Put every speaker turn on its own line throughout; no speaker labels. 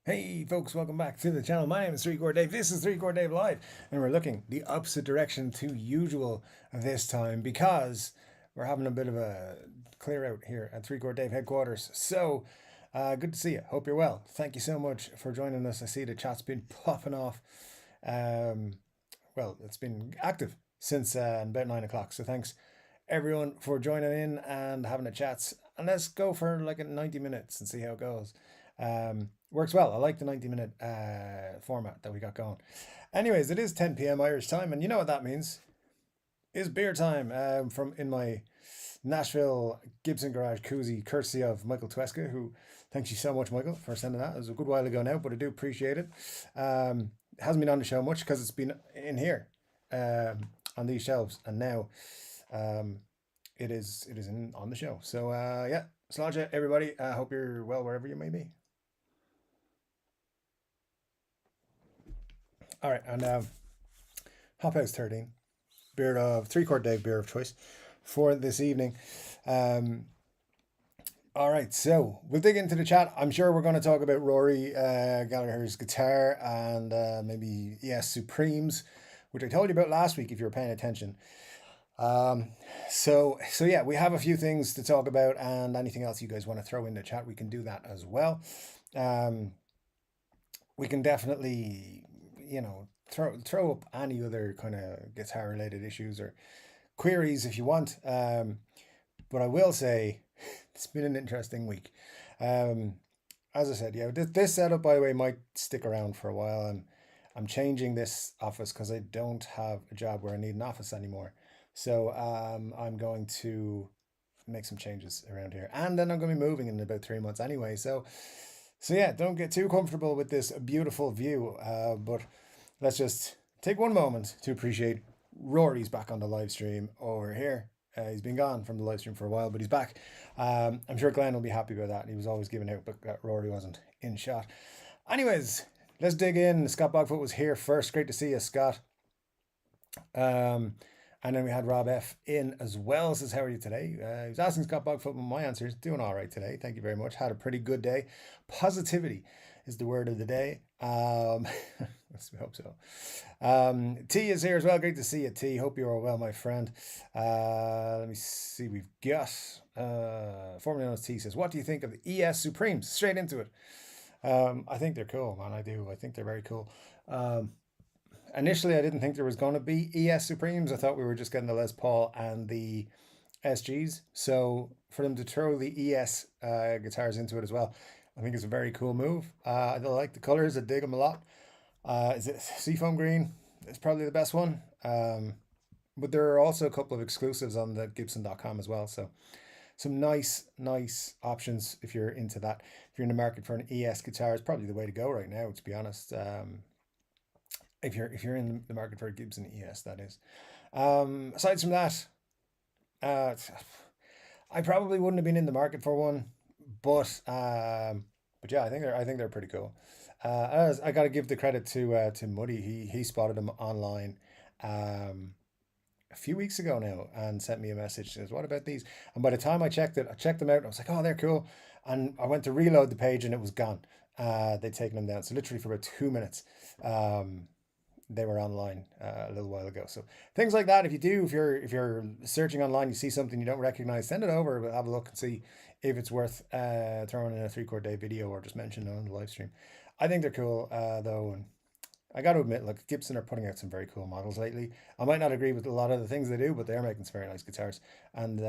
Hey folks, welcome back to the channel. My name is Chord Dave. This is Chord Dave Live, and we're looking the opposite direction to usual this time because we're having a bit of a clear out here at Chord Dave headquarters. So, good to see you. Hope you're well. Thank you so much for joining us. I see the chat's been popping off. Um, well, it's been active since about 9 o'clock. So thanks everyone for joining in and having a chat. And let's go for like 90 minutes and see how it goes. Works well. I like the 90-minute format that we got going. Anyways, it is 10 p.m. Irish time, and you know what that means. It's beer time from in my Nashville Gibson Garage koozie, courtesy of Michael Tweska, who thanks you so much, Michael, for sending that. It was a good while ago now, but I do appreciate it. It hasn't been on the show much because it's been in here on these shelves, and now it is on the show. So yeah, Sláinte everybody. I hope you're well wherever you may be. All right, and Hop House 13, beer of Chord Dave beer of choice for this evening. All right, so we'll dig into the chat. I'm sure we're going to talk about Rory Gallagher's guitar and maybe Supremes, which I told you about last week if you were paying attention. So yeah, we have a few things to talk about, and anything else you guys want to throw in the chat, we can do that as well. We can definitely, throw up any other kind of guitar related issues or queries if you want. But I will say it's been an interesting week. As I said, yeah, this setup, by the way, might stick around for a while. I'm changing this office because I don't have a job where I need an office anymore. So I'm going to make some changes around here, and then I'm going to be moving in about 3 months anyway. So yeah, don't get too comfortable with this beautiful view. But let's just take one moment to appreciate Rory's back on the live stream over here. He's been gone from the live stream for a while, but he's back. I'm sure Glenn will be happy about that. He was always giving out, but Rory wasn't in shot. Anyways, let's dig in. Scott Bogfoot was here first. Great to see you, Scott. And then we had Rob F in as well. Says, how are you today? He was asking Scott Bogfoot, my answer is doing all right today. Thank you very much. Had a pretty good day. Positivity is the word of the day. Let's hope so. T is here as well. Great to see you, T. Hope you are well, my friend. Let me see. We've got formerly known as T says, what do you think of the ES Supremes? Straight into it. I think they're cool, man. I do. I think they're very cool. Initially, I didn't think there was going to be ES Supremes. I thought we were just getting the Les Paul and the SGs. So for them to throw the ES guitars into it as well, I think it's a very cool move. I like the colors. I dig them a lot. Is it Seafoam Green? It's probably the best one. But there are also a couple of exclusives on the Gibson.com as well. So some nice options if you're into that. If you're in the market for an ES guitar, it's probably the way to go right now, to be honest. If you're in the market for a Gibson ES, that is. Aside from that, I probably wouldn't have been in the market for one, but yeah, I think they're pretty cool. I got to give the credit to Muddy. He spotted them online a few weeks ago now and sent me a message. Says, "What about these?" And by the time I checked them out, and I was like, "Oh, they're cool." And I went to reload the page, and it was gone. They'd taken them down. So literally for about 2 minutes, they were online a little while ago. So things like that. If you're searching online, you see something you don't recognize, send it over. But have a look and see if it's worth throwing in a Chord Dave video or just mention it on the live stream. I think they're cool though, and I got to admit, like Gibson are putting out some very cool models lately. I might not agree with a lot of the things they do, but they're making some very nice guitars, and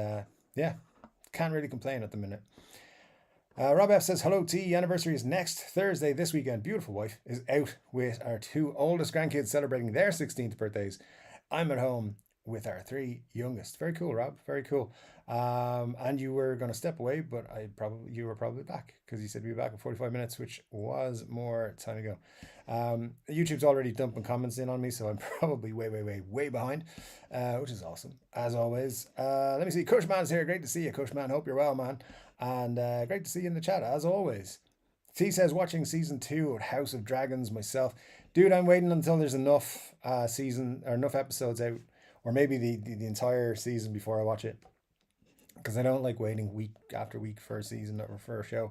yeah, can't really complain at the minute. Rob F says, hello T, anniversary is next Thursday this weekend. Beautiful wife is out with our 2 oldest grandkids celebrating their 16th birthdays. I'm at home with our 3 youngest. Very cool, Rob, very cool. And you were going to step away, but you were probably back because you said we'd be back in 45 minutes, which was more time ago. YouTube's already dumping comments in on me, so I'm probably way behind, which is awesome as always. Let me see, Cushman's here. Great to see you, Cushman. Hope you're well, man. And great to see you in the chat as always. T says, watching season 2 of House of Dragons myself. Dude, I'm waiting until there's enough enough episodes out, or maybe the entire season before I watch it, because I don't like waiting week after week for a season or for a show.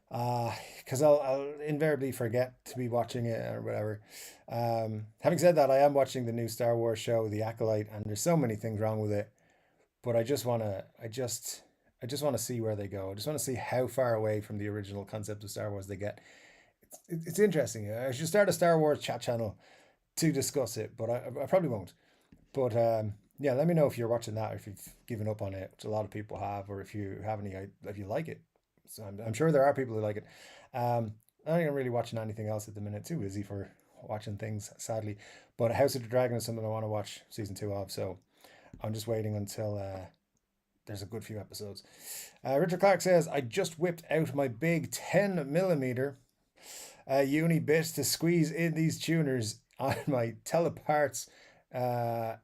Because I'll invariably forget to be watching it or whatever. Having said that, I am watching the new Star Wars show, The Acolyte, and there's so many things wrong with it. But I just want to see where they go. I just want to see how far away from the original concept of Star Wars they get. It's interesting. I should start a Star Wars chat channel to discuss it, but I probably won't. But yeah, let me know if you're watching that, or if you've given up on it, which a lot of people have, or if you have any, if you like it. So I'm sure there are people who like it. I don't even really watching anything else at the minute. Too busy for watching things, sadly. But House of the Dragon is something I want to watch season two of. So I'm just waiting until there's a good few episodes. Richard Clark says, I just whipped out my big 10 millimeter uni bit to squeeze in these tuners on my Teleparts uh,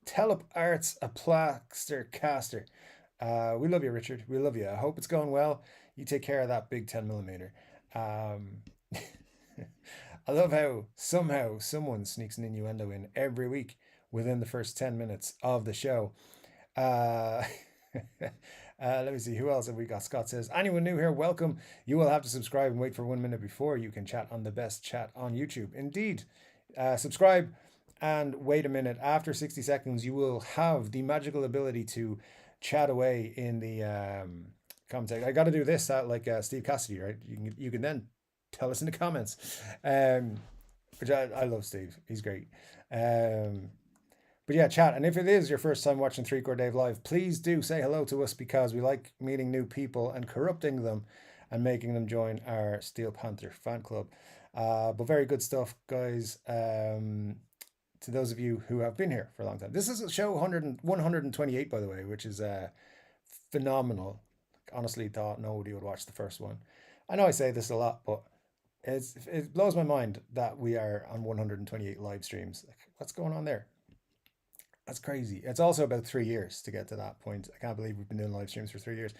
Teleparts a plaster caster. We love you, Richard. We love you. I hope it's going well. You take care of that big 10 millimeter. Um, I love how somehow someone sneaks an innuendo in every week within the first 10 minutes of the show. Uh, let me see, who else have we got? Scott says, anyone new here, welcome. You will have to subscribe and wait for 1 minute before you can chat on the best chat on YouTube. Indeed. Subscribe and wait a minute. After 60 seconds, you will have the magical ability to chat away in the comment section. I got to do this like Steve Cassidy, right? You can then tell us in the comments. Which I love Steve. He's great. But yeah, chat. And if it is your first time watching Chord Dave live, please do say hello to us, because we like meeting new people and corrupting them and making them join our Steel Panther fan club. But very good stuff, guys. To those of you who have been here for a long time. This is a show 128, by the way, which is phenomenal. Honestly, thought nobody would watch the first one. I know I say this a lot, but it blows my mind that we are on 128 live streams. Like, what's going on there? That's crazy. It's also about 3 years to get to that point. I can't believe we've been doing live streams for 3 years.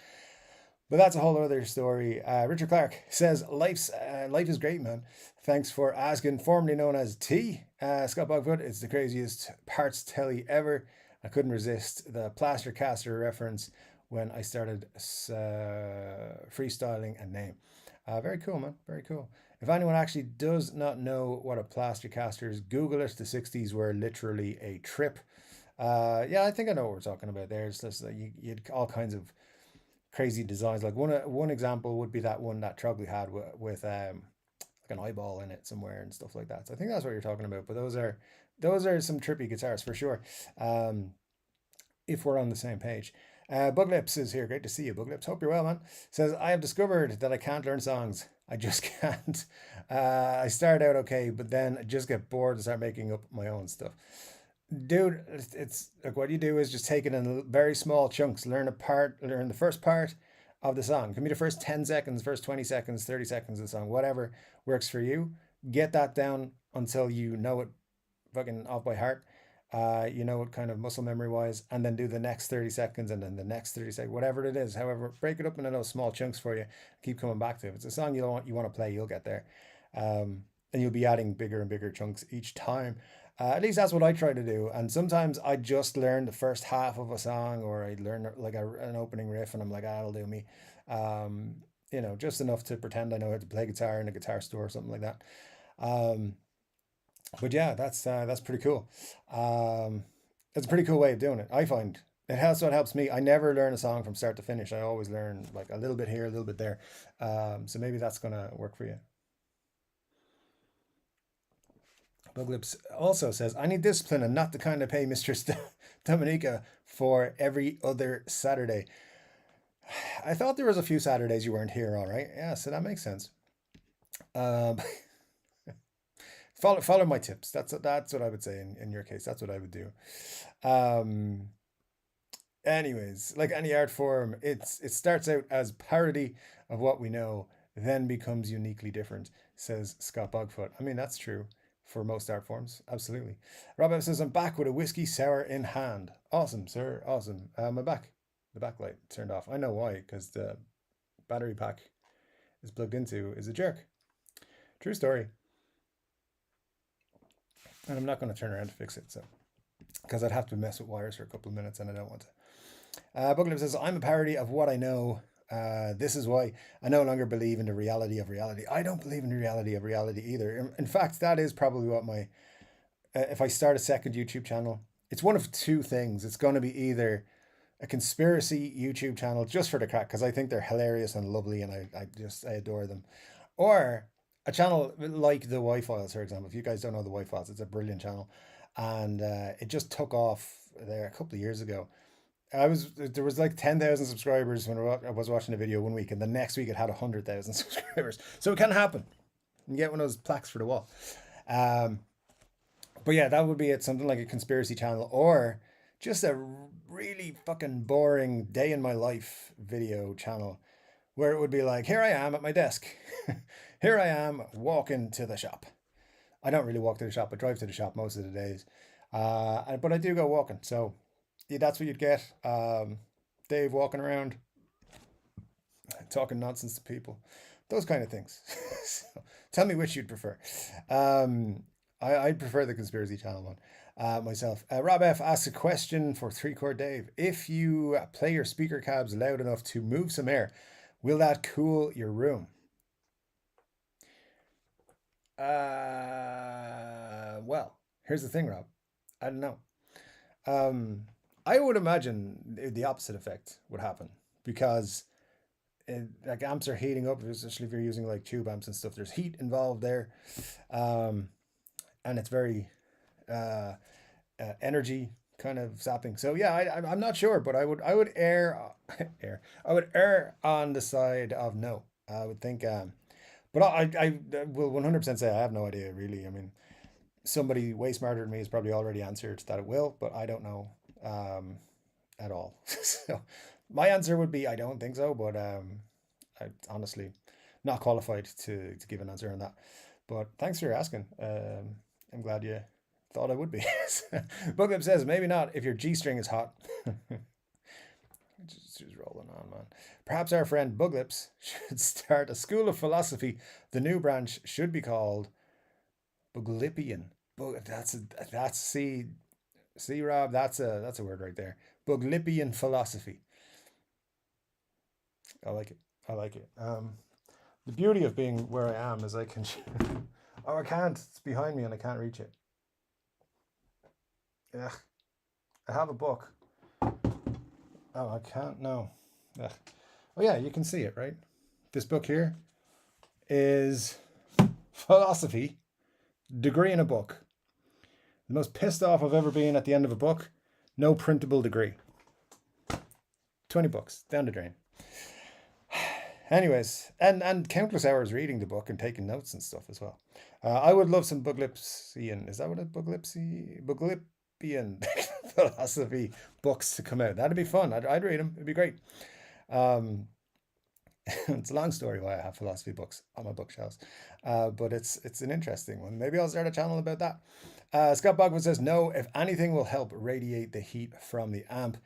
But that's a whole other story. Richard Clark says, life is great, man. Thanks for asking. Formerly known as T. Scott Bogfoot, it's the craziest parts telly ever. I couldn't resist the plaster caster reference when I started freestyling a name. Very cool, man. Very cool. If anyone actually does not know what a plaster caster is, Google it. The 60s were literally a trip. Yeah, I think I know what we're talking about there. It's just that you had all kinds of crazy designs. Like one example would be that one that Trogley had with like an eyeball in it somewhere and stuff like that. So I think that's what you're talking about. But those are some trippy guitars for sure. If we're on the same page. Buglips is here. Great to see you, Buglips. Hope you're well, man. Says, I have discovered that I can't learn songs. I just can't. I start out okay, but then I just get bored and start making up my own stuff. Dude, it's like what you do is just take it in very small chunks. Learn the first part of the song. It can be the first 10 seconds, first 20 seconds, 30 seconds of the song, whatever works for you. Get that down until you know it fucking off by heart. You know it kind of muscle memory wise, and then do the next 30 seconds and then the next 30 seconds, whatever it is. However, break it up into those small chunks for you. Keep coming back to it. If it's a song you want to play, you'll get there. And you'll be adding bigger and bigger chunks each time. At least that's what I try to do. And sometimes I just learn the first half of a song, or I learn like an opening riff, and I'm like, that'll do me. Um, just enough to pretend I know how to play guitar in a guitar store or something like that. Um, but yeah, that's pretty cool. Um, it's a pretty cool way of doing it. I find it helps me. I never learn a song from start to finish. I always learn like a little bit here, a little bit there. So maybe that's gonna work for you. Buglips also says, I need discipline and not the kind of pay Mr. Dominica for every other Saturday. I thought there was a few Saturdays you weren't here, all right. Yeah, so that makes sense. Um, follow my tips. That's what I would say in your case. That's what I would do. Um, anyways, like any art form, it starts out as parody of what we know, then becomes uniquely different, says Scott Bogfoot. I mean, that's true for most art forms, absolutely. Rob M says, I'm back with a whiskey sour in hand. Awesome, sir, awesome. My the backlight turned off. I know why, because the battery pack is plugged into is a jerk. True story. And I'm not going to turn around to fix it, so because I'd have to mess with wires for a couple of minutes, and I don't want to. Booklip says, I'm a parody of what I know. This is why I no longer believe in the reality of reality. I don't believe in the reality of reality either. In fact, that is probably what my if I start a second YouTube channel, it's one of two things. It's going to be either a conspiracy YouTube channel just for the crack because I think they're hilarious and lovely and I adore them, or a channel like the Y Files, for example. If you guys don't know the Y Files, it's a brilliant channel, and it just took off there a couple of years ago. There was like 10,000 subscribers when I was watching a video one week, and the next week it had 100,000 subscribers. So it can happen. You can get one of those plaques for the wall. Um, but yeah, that would be it. Something like a conspiracy channel or just a really fucking boring day in my life video channel where it would be like, here I am at my desk. Here I am walking to the shop. I don't really walk to the shop. I drive to the shop most of the days. But I do go walking. So yeah, that's what you'd get. Dave walking around, talking nonsense to people, those kind of things. So, tell me which you'd prefer. I'd prefer the conspiracy channel one myself. Rob F asks a question for Chord Dave. If you play your speaker cabs loud enough to move some air, will that cool your room? Well, here's the thing, Rob. I don't know. Um, I would imagine the opposite effect would happen because like amps are heating up, especially if you're using like tube amps and stuff. There's heat involved there, um, and it's very uh, energy kind of sapping. So yeah, I'm not sure, but I would err I would err on the side of no. I would think, but I will 100% say I have no idea really. I mean, somebody way smarter than me has probably already answered that it will, but I don't know at all. So my answer would be I don't think so, but I honestly not qualified to give an answer on that. But thanks for asking. I'm glad you thought I would be. Booklip says maybe not if your G string is hot. Just rolling on, man. Perhaps our friend Buglips should start a school of philosophy. The new branch should be called Buglipian. That's see Rob, that's a word right there. Buglipian philosophy. I like it. I like it. The beauty of being where I am is I can. Oh, I can't. It's behind me and I can't reach it. Yeah, I have a book. Oh, I can't. No. Ugh. Oh yeah, you can see it, right? This book here is philosophy, degree in a book. The most pissed off I've ever been at the end of a book. No printable degree. 20 books down the drain. Anyways, and countless hours reading the book and taking notes and stuff as well. I would love some Buglipsian. Is that what a Buglipian philosophy books to come out? That'd be fun. I'd read them. It'd be great. Um, it's a long story why I have philosophy books on my bookshelves, but it's an interesting one. Maybe I'll start a channel about that. Scott Bogman says no. If anything will help radiate the heat from the amp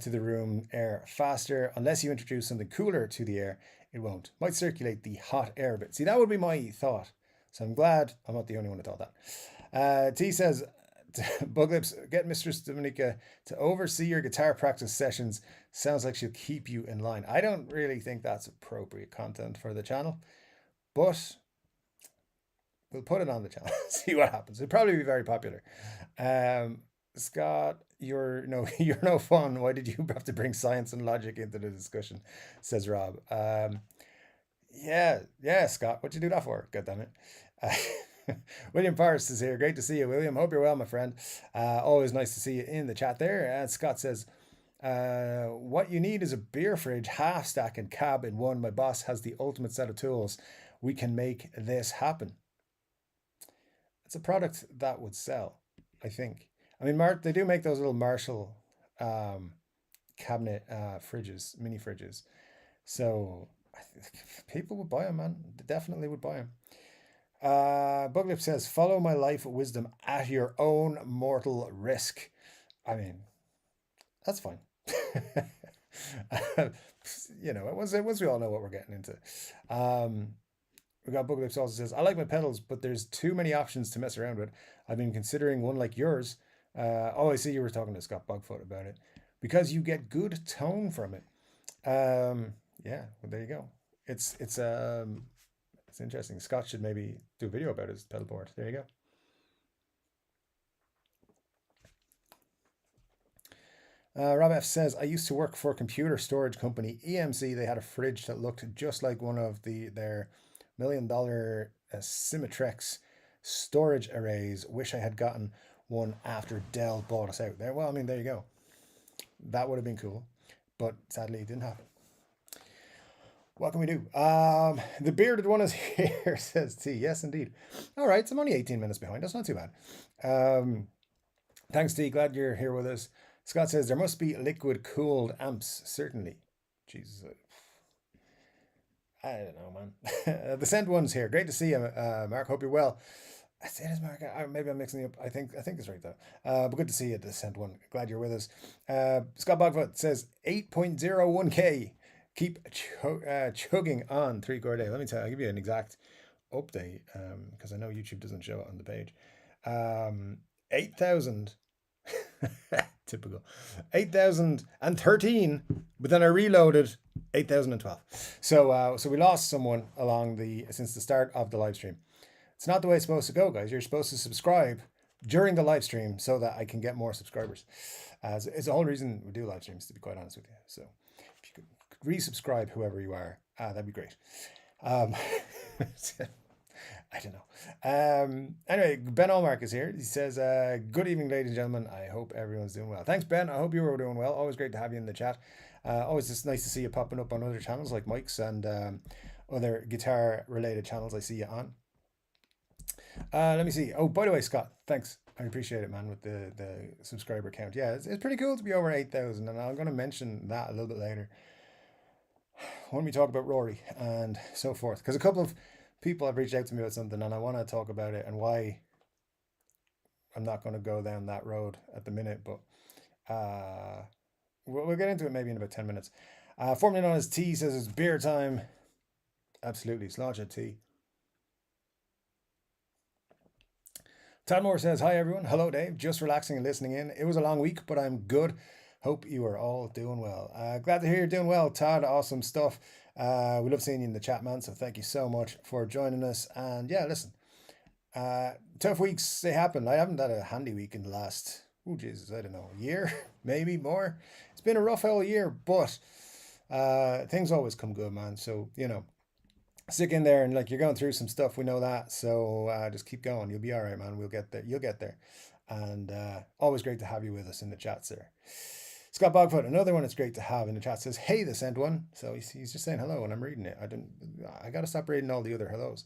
to the room air faster, unless you introduce something cooler to the air, it won't. Might circulate the hot air a bit. See, that would be my thought. So I'm glad I'm not the only one who thought that. T says, Buglips, get Mistress Dominica to oversee your guitar practice sessions. Sounds like she'll keep you in line. I don't really think that's appropriate content for the channel, but we'll put it on the channel. See what happens. It'll probably be very popular. Scott, you're no you're no fun. Why did you have to bring science and logic into the discussion? Says Rob. Yeah, Scott, what'd you do that for? God damn it. William Forrest is here. Great to see you, William. Hope you're well, my friend. Always nice to see you in the chat there. And Scott says, what you need is a beer fridge, half stack, and cab in one. My boss has the ultimate set of tools. We can make this happen. It's a product that would sell, I think. I mean, they do make those little Marshall cabinet fridges, mini fridges. So I think people would buy them, man. They definitely would buy them. Buglip says, follow my life wisdom at your own mortal risk. I mean, that's fine. Once we all know what we're getting into. We got Buglips also says, I like my pedals, but there's too many options to mess around with. I've been considering one like yours. I see you were talking to Scott Bogfoot about it. Because you get good tone from it. Yeah, well, there you go. It's interesting. Scott should maybe do a video about his pedal board. There you go. Rob F says, I used to work for a computer storage company, EMC. They had a fridge that looked just like one of their $1 million Symmetrex storage arrays. Wish I had gotten one after Dell bought us out. There, well, I mean, there you go. That would have been cool, but sadly it didn't happen. What can we do? The bearded one is here, says T. Yes, indeed. All right, so I'm only 18 minutes behind. That's not too bad. Thanks, T. Glad you're here with us. Scott says there must be liquid cooled amps. Certainly. Jesus. I don't know, man. The sent one's here. Great to see you, Mark. Hope you're well. I say it is Mark. Maybe I'm mixing it up. I think it's right though. But good to see you, the sent one. Glad you're with us. Scott Bogfoot says 8.01k. Keep chugging on 3 Chord Dave. Let me tell you, I'll give you an exact update because I know YouTube doesn't show it on the page. 8,000. Typical. 8,013, but then I reloaded 8,012. So we lost someone since the start of the live stream. It's not the way it's supposed to go, guys. You're supposed to subscribe during the live stream so that I can get more subscribers. It's the whole reason we do live streams, to be quite honest with you. So if you could resubscribe, whoever you are, that'd be great. I don't know. Anyway, Ben Allmark is here. He says, good evening, ladies and gentlemen. I hope everyone's doing well. Thanks, Ben. I hope you were doing well. Always great to have you in the chat. Always just nice to see you popping up on other channels like Mike's and other guitar-related channels I see you on. Let me see. Oh, by the way, Scott, thanks. I appreciate it, man, with the subscriber count. Yeah, it's pretty cool to be over 8,000, and I'm going to mention that a little bit later when we talk about Rory and so forth. Because a couple of people have reached out to me about something, and I want to talk about it and why I'm not going to go down that road at the minute, but we'll get into it maybe in about 10 minutes. Formerly known as T says it's beer time. Absolutely, slaunch at T. Todd Moore says, hi everyone. Hello, Dave. Just relaxing and listening in. It was a long week, but I'm good. Hope you are all doing well. Glad to hear you're doing well, Todd. Awesome stuff. We love seeing you in the chat, man. So thank you so much for joining us. And yeah, listen, tough weeks, they happen. I haven't had a handy week in the last, oh Jesus, I don't know, a year, maybe more. It's been a rough whole year, but things always come good, man. So, stick in there, and like, you're going through some stuff, we know that. So just keep going. You'll be all right, man. We'll get there. You'll get there. And always great to have you with us in the chat, sir. Scott Bogfoot, another one that's great to have in the chat, says, hey, the sent one. So he's just saying hello and I'm reading it. I got to stop reading all the other hellos.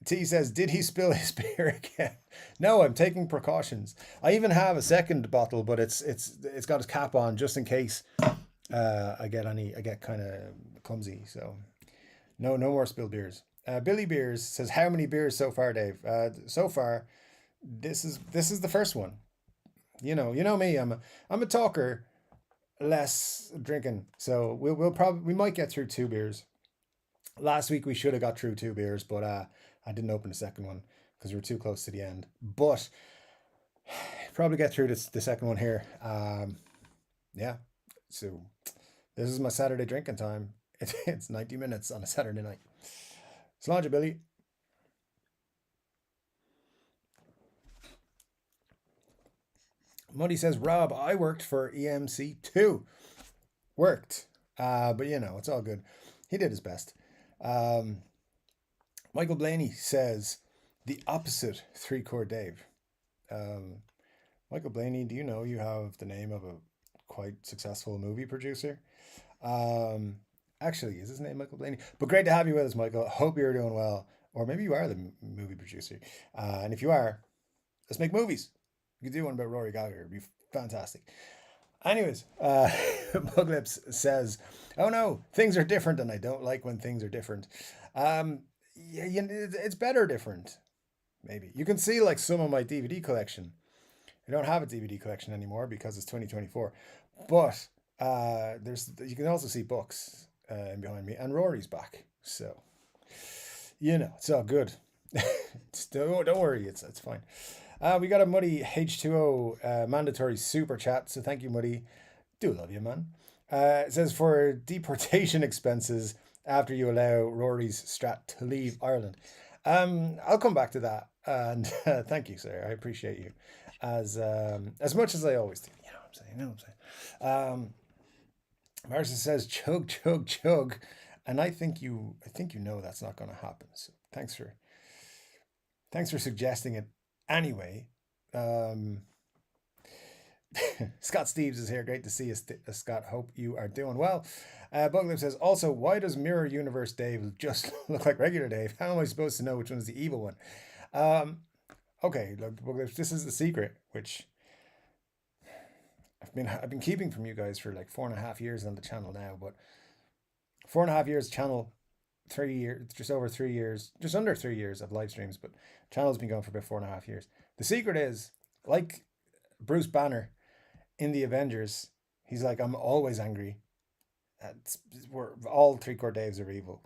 T says, did he spill his beer again? No, I'm taking precautions. I even have a second bottle, but it's got its cap on just in case I get kind of clumsy. So no more spilled beers. Billy Beers says, how many beers so far, Dave? So far, this is the first one. You know me. I'm a talker, less drinking. So we might get through 2 beers. Last week we should have got through 2 beers, but I didn't open the second one because we were too close to the end. But probably get through the second one here. Yeah. So this is my Saturday drinking time. It's 90 minutes on a Saturday night. Sláinte, Billy. Muddy says, Rob, I worked for EMC too. Worked. But it's all good. He did his best. Michael Blaney says, the opposite 3 Chord Dave. Michael Blaney, do you know you have the name of a quite successful movie producer? Actually, is his name Michael Blaney? But great to have you with us, Michael. Hope you're doing well. Or maybe you are the movie producer. And if you are, let's make movies. You could do one about Rory Gallagher. It'd be fantastic. Anyways, Muglips says, oh no, things are different and I don't like when things are different. It's better different. Maybe. You can see like some of my DVD collection. I don't have a DVD collection anymore because it's 2024. But you can also see books behind me, and Rory's back. So, it's all good. Don't worry, it's fine. We got a Muddy H2O mandatory super chat, so thank you, Muddy. Do love you, man. It says for deportation expenses after you allow Rory's Strat to leave Ireland. I'll come back to that. And thank you, sir. I appreciate you as much as I always do. You know what I'm saying? You know what I'm saying? Marcia says chug, chug, chug, and I think you know that's not going to happen. So thanks for suggesting it anyway. Um, Scott Steves is here. Great to see you, Scott. Hope you are doing well. Buglip says, also, why does Mirror Universe Dave just look like regular Dave? How am I supposed to know which one is the evil one? Um, okay, look, Buglip, this is the secret, which I've been keeping from you guys for like 4.5 years on the channel now, but 4.5 years channel, 3 years, just over 3 years, just under 3 years of live streams, but channel's been going for about 4.5 years. The secret is, like Bruce Banner in the Avengers, he's like, I'm always angry. We're all three Chord Daves are evil.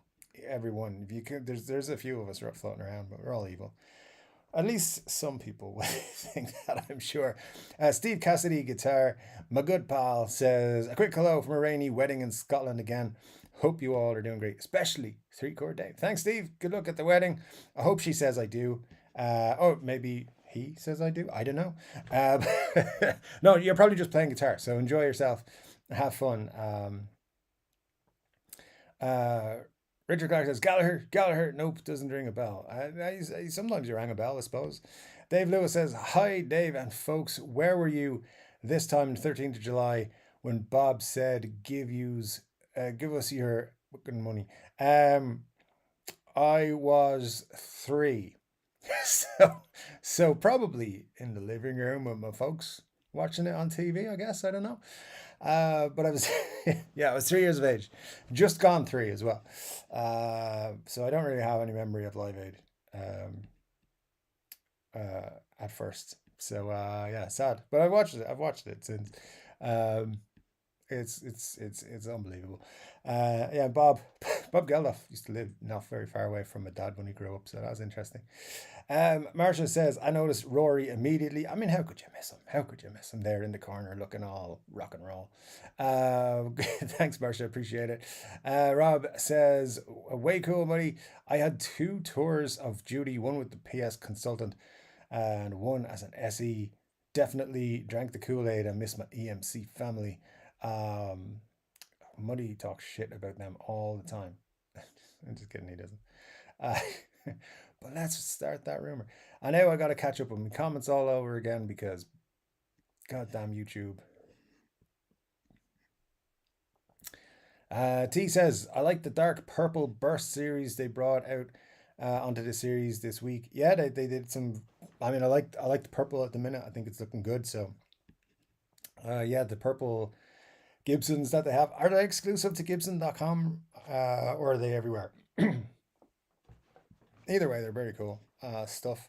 Everyone, if you can, there's a few of us floating around, but we're all evil. At least some people would think that, I'm sure. Steve Cassidy, guitar. My good pal says, a quick hello from a rainy wedding in Scotland again. Hope you all are doing great, especially three Chord Dave. Thanks, Steve. Good luck at the wedding. I hope she says I do. Maybe he says I do. I don't know. No, you're probably just playing guitar. So enjoy yourself. Have fun. Uh, Richard Clark says, Gallagher. Nope, doesn't ring a bell. Sometimes you rang a bell, I suppose. Dave Lewis says, hi, Dave and folks. Where were you this time, 13th of July, when Bob said, give us your fucking money? I was 3. So probably in the living room with my folks watching it on TV, I guess. I don't know. But I was, yeah, I was 3 years of age, just gone 3 as well. So I don't really have any memory of Live Aid um, at first. So yeah, sad. But I've watched it. I've watched it since. Um, it's unbelievable. Yeah, Bob Geldof used to live not very far away from my dad when he grew up, so that was interesting. Marcia says, I noticed Rory immediately. I mean, how could you miss him? How could you miss him there in the corner looking all rock and roll? Thanks, Marcia. Appreciate it. Rob says, way cool, buddy. I had 2 tours of duty, one with the PS consultant and one as an SE. Definitely drank the Kool-Aid and missed my EMC family. Um, Muddy talks shit about them all the time. I'm just kidding, he doesn't. Uh, but let's start that rumor. I know I got to catch up with my comments all over again because goddamn YouTube. T says, I like the Dark Purple Burst series they brought out onto the series this week. Yeah, they did some. I mean, I like the purple at the minute. I think it's looking good. So, yeah, the purple Gibsons that they have, are they exclusive to Gibson.com or are they everywhere? Either way, they're very cool stuff.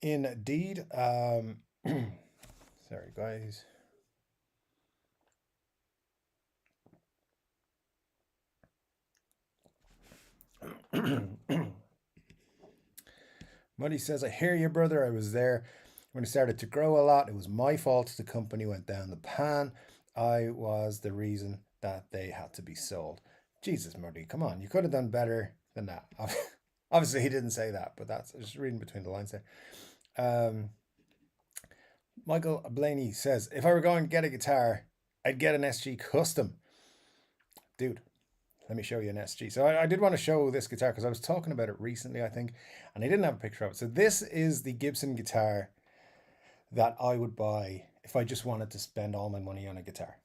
Indeed. Sorry, guys. Muddy says, I hear you, brother. I was there when it started to grow a lot. It was my fault the company went down the pan. I was the reason that they had to be sold. Jesus, Muddy, come on. You could have done better than that. Obviously, he didn't say that, but that's just reading between the lines there. Um, Michael Blaney says, if I were going to get a guitar, I'd get an SG Custom. Dude, let me show you an SG. So I did want to show this guitar because I was talking about it recently, I think, and I didn't have a picture of it. So this is the Gibson guitar that I would buy if I just wanted to spend all my money on a guitar.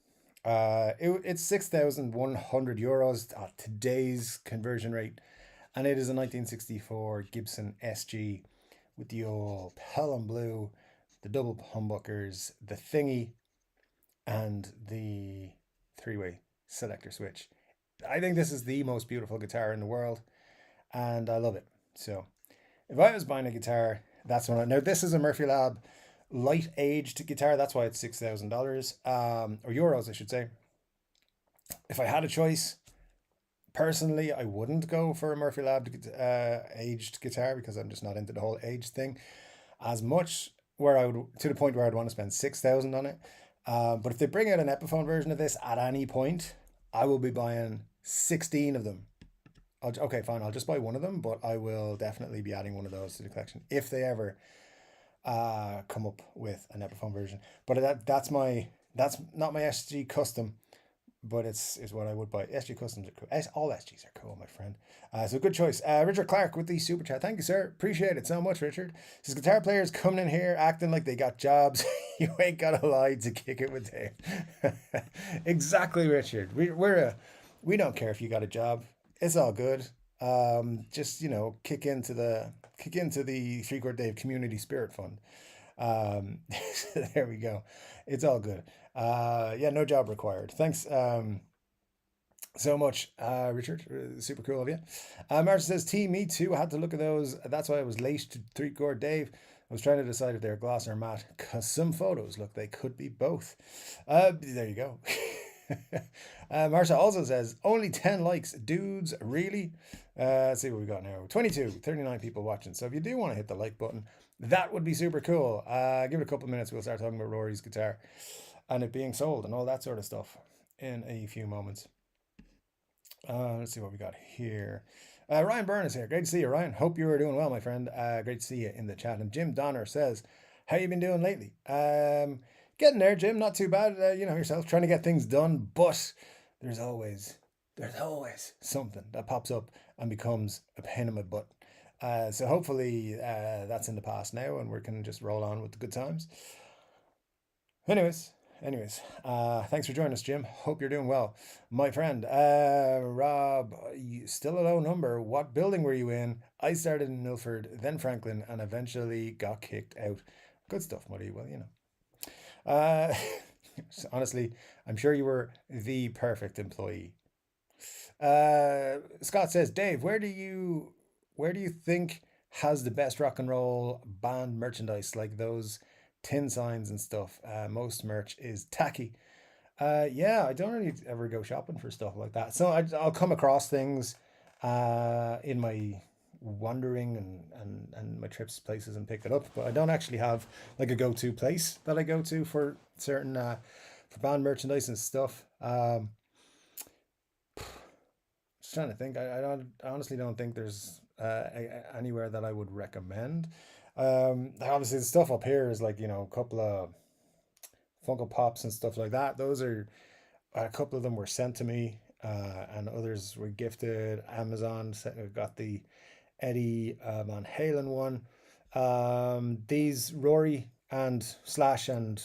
It's 6,100 euros at today's conversion rate, and it is a 1964 Gibson SG with the old Pelham blue, the double humbuckers, the thingy, and the 3-way selector switch. I think this is the most beautiful guitar in the world, and I love it. So, if I was buying a guitar, that's one. Now, this is a Murphy Lab light aged guitar. That's why it's $6,000 or euros, I should say. If I had a choice, personally, I wouldn't go for a Murphy Lab aged guitar because I'm just not into the whole age thing as much. Where I would, to the point where I'd want to spend 6,000 on it. But if they bring out an Epiphone version of this at any point, I will be buying 16 of them. Okay, fine. I'll just buy one of them, but I will definitely be adding one of those to the collection if they ever come up with an Epiphone version. But that's not my SG custom, but it's what I would buy. SG customs are cool. All SGs are cool, my friend. So good choice. Richard Clark with the super chat. Thank you, sir. Appreciate it so much, Richard. Says guitar players coming in here acting like they got jobs. You ain't got a lie to kick it with Dave. Exactly, Richard. We don't care if you got a job. It's all good. Just kick into the Chord Dave Community Spirit Fund. There we go. It's all good. Yeah, no job required. Thanks so much, Richard. Super cool of you. Martin says, T, me too. I had to look at those. That's why I was late to Chord Dave. I was trying to decide if they're gloss or matte because some photos look they could be both. There you go. Marsha also says, only 10 likes. Dudes, really? Let's see what we got now. 39 people watching. So if you do want to hit the like button, that would be super cool. Give it a couple of minutes. We'll start talking about Rory's guitar and it being sold and all that sort of stuff in a few moments. Let's see what we got here. Ryan Byrne is here. Great to see you, Ryan. Hope you are doing well, my friend. Great to see you in the chat. And Jim Donner says, how you been doing lately? Getting there, Jim. Not too bad. You know yourself, trying to get things done, but there's always something that pops up and becomes a pain in my butt. So hopefully that's in the past now and we can just roll on with the good times. Anyways, thanks for joining us, Jim. Hope you're doing well. My friend, Rob, still a low number. What building were you in? I started in Milford, then Franklin, and eventually got kicked out. Good stuff, Muddy. Well, you know. Honestly, I'm sure you were the perfect employee. Scott says, Dave, where do you think has the best rock and roll band merchandise, like those tin signs and stuff? Most merch is tacky. Yeah, I don't really ever go shopping for stuff like that. So I'll come across things in my wandering and my trips places and pick it up, but I don't actually have like a go-to place that I go to for certain for band merchandise and stuff. Just trying to think. I honestly don't think there's anywhere that I would recommend. Obviously the stuff up here is like, you know, a couple of Funko Pops and stuff like that. Those are a couple of them were sent to me, and others were gifted. Amazon got the Eddie Van Halen one. These Rory and Slash and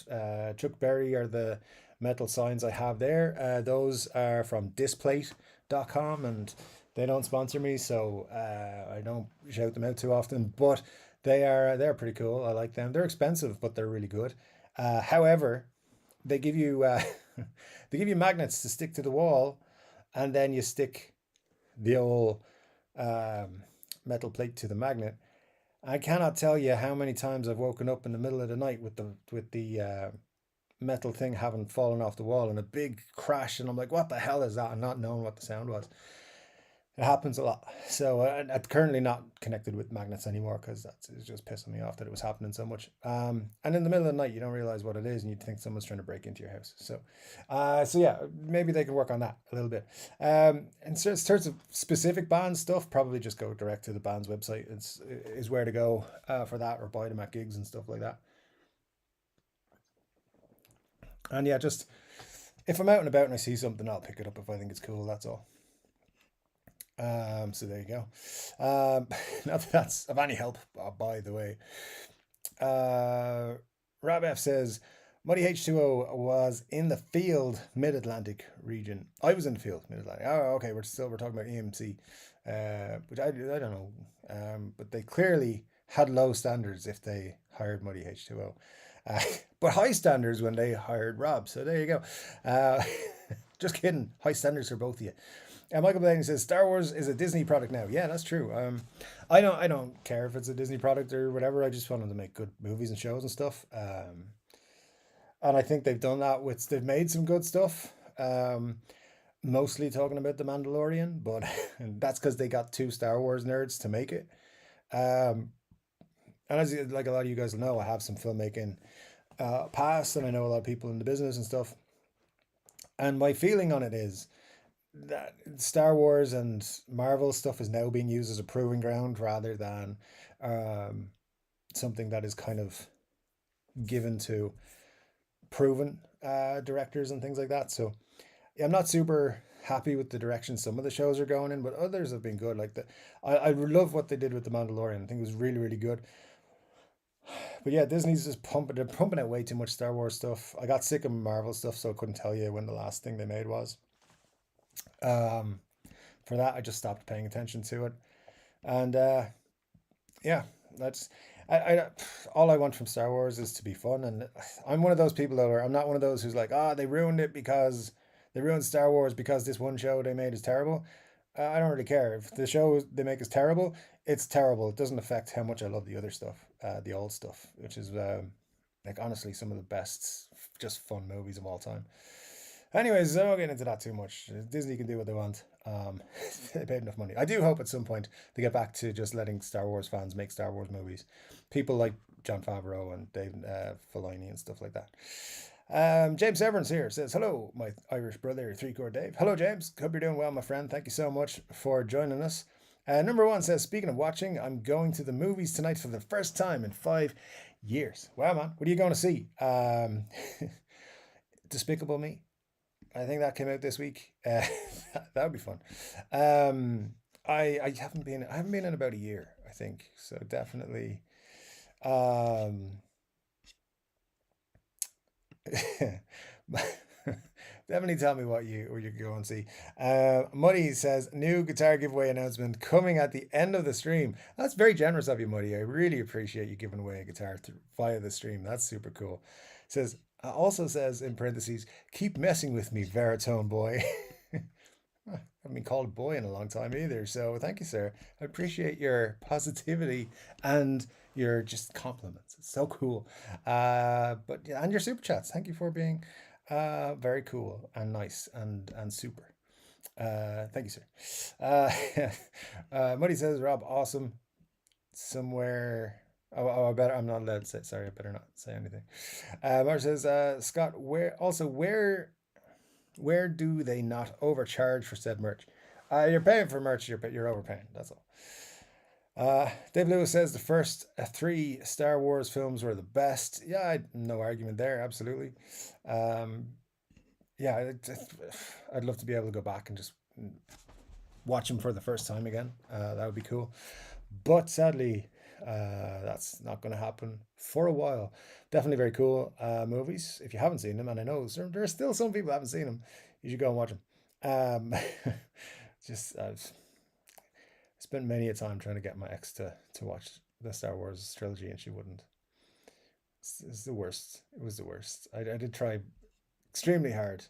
Chuck Berry are the metal signs I have there. Those are from Displate.com and they don't sponsor me, so I don't shout them out too often. But they're pretty cool. I like them. They're expensive, but they're really good. However, they give you they give you magnets to stick to the wall, and then you stick the old metal plate to the magnet. I cannot tell you how many times I've woken up in the middle of the night with the metal thing having fallen off the wall and a big crash, and I'm like, what the hell is that? And not knowing what the sound was. It happens a lot. So I'm currently not connected with magnets anymore because it's just pissing me off that it was happening so much. And in the middle of the night, you don't realize what it is, and you think someone's trying to break into your house. So yeah, maybe they can work on that a little bit. In terms of specific band stuff, probably just go direct to the band's website. Is where to go for that, or buy them at gigs and stuff like that. And yeah, just if I'm out and about and I see something, I'll pick it up if I think it's cool. That's all. So there you go. Not that that's of any help, by the way. Rob F says, Muddy H2O was in the field, Mid-Atlantic region. I was in the field, Mid-Atlantic. Oh, okay, we're talking about EMC, which I don't know. But they clearly had low standards if they hired Muddy H2O. But high standards when they hired Rob. So there you go. Just kidding. High standards for both of you. Michael Blaney says Star Wars is a Disney product now. Yeah, that's true. I don't care if it's a Disney product or whatever. I just want them to make good movies and shows and stuff. And I think they've done that they've made some good stuff. Mostly talking about The Mandalorian, but that's because they got two Star Wars nerds to make it. And as like a lot of you guys know, I have some filmmaking past, and I know a lot of people in the business and stuff. And my feeling on it is that Star Wars and Marvel stuff is now being used as a proving ground rather than um, something that is kind of given to proven directors and things like that. So yeah, I'm not super happy with the direction some of the shows are going in, but others have been good. Like I love what they did with the Mandalorian. I think it was really really good. But yeah, Disney's just pumping. They're pumping out way too much Star Wars stuff. I got sick of Marvel stuff, so I couldn't tell you when the last thing they made was. Um, for that, I just stopped paying attention to it. And yeah, that's I all I want from Star Wars is to be fun. And I'm one of those people that are. I'm not one of those who's like, they ruined it because they ruined Star Wars because this one show they made is terrible. I don't really care if the show they make is terrible. It's terrible. It doesn't affect how much I love the other stuff, the old stuff, which is like honestly some of the best, just fun movies of all time. Anyways, I won't get into that too much. Disney can do what they want. They paid enough money. I do hope at some point they get back to just letting Star Wars fans make Star Wars movies. People like John Favreau and Dave Filoni and stuff like that. James Everns here says, hello, my Irish brother, Chord Dave. Hello, James. Hope you're doing well, my friend. Thank you so much for joining us. Number one says, speaking of watching, I'm going to the movies tonight for the first time in 5 years. Wow, man. What are you going to see? Despicable Me. I think that came out this week. That would be fun. I haven't been in about a year, I think. So definitely um definitely tell me what you go and see. Muddy says new guitar giveaway announcement coming at the end of the stream. That's very generous of you, Muddy. I really appreciate you giving away a guitar via the stream. That's super cool. Says also says in parentheses, keep messing with me, Veritone boy. I haven't been called boy in a long time either. So thank you, sir. I appreciate your positivity and your just compliments. It's so cool. But yeah, and your super chats. Thank you for being very cool and nice and super. Thank you, sir. Muddy says, Rob, awesome. Somewhere. I better. I'm not allowed to say. Sorry, I better not say anything. Mark says, Scott, where do they not overcharge for said merch? You're paying for merch. You're overpaying. That's all. Dave Lewis says the first three Star Wars films were the best. Yeah, no argument there. Absolutely. Um, yeah, I'd love to be able to go back and just watch them for the first time again. That would be cool. But sadly, that's not going to happen for a while. Definitely very cool movies. If you haven't seen them, and I know there are still some people who haven't seen them, you should go and watch them. Just I've spent many a time trying to get my ex to watch the Star Wars trilogy, and she wouldn't. It's the worst. It was the worst. I did try extremely hard,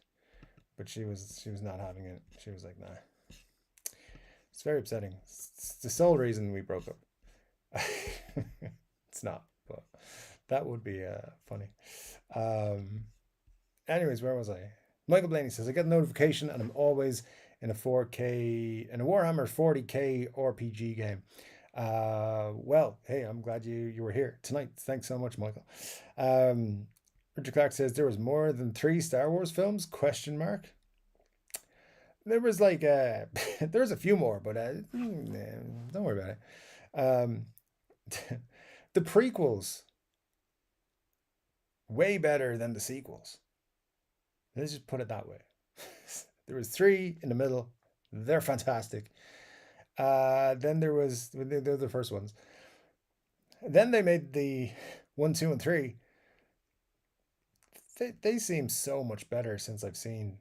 but she was not having it. She was like, nah. It's very upsetting. It's the sole reason we broke up. It's not, but that would be funny. Um, anyways, where was I? Michael Blaney says I get a notification and I'm always in a 4K in a Warhammer 40K RPG game. Well, hey, I'm glad you were here tonight. Thanks so much, Michael. Richard Clark says there was more than three Star Wars films? Question mark. There was like there was a few more, but don't worry about it. The prequels way better than the sequels. Let's just put it that way. There was three in the middle. They're fantastic. Then there was they're the first ones. Then they made the 1, 2, and 3. They seem so much better since I've seen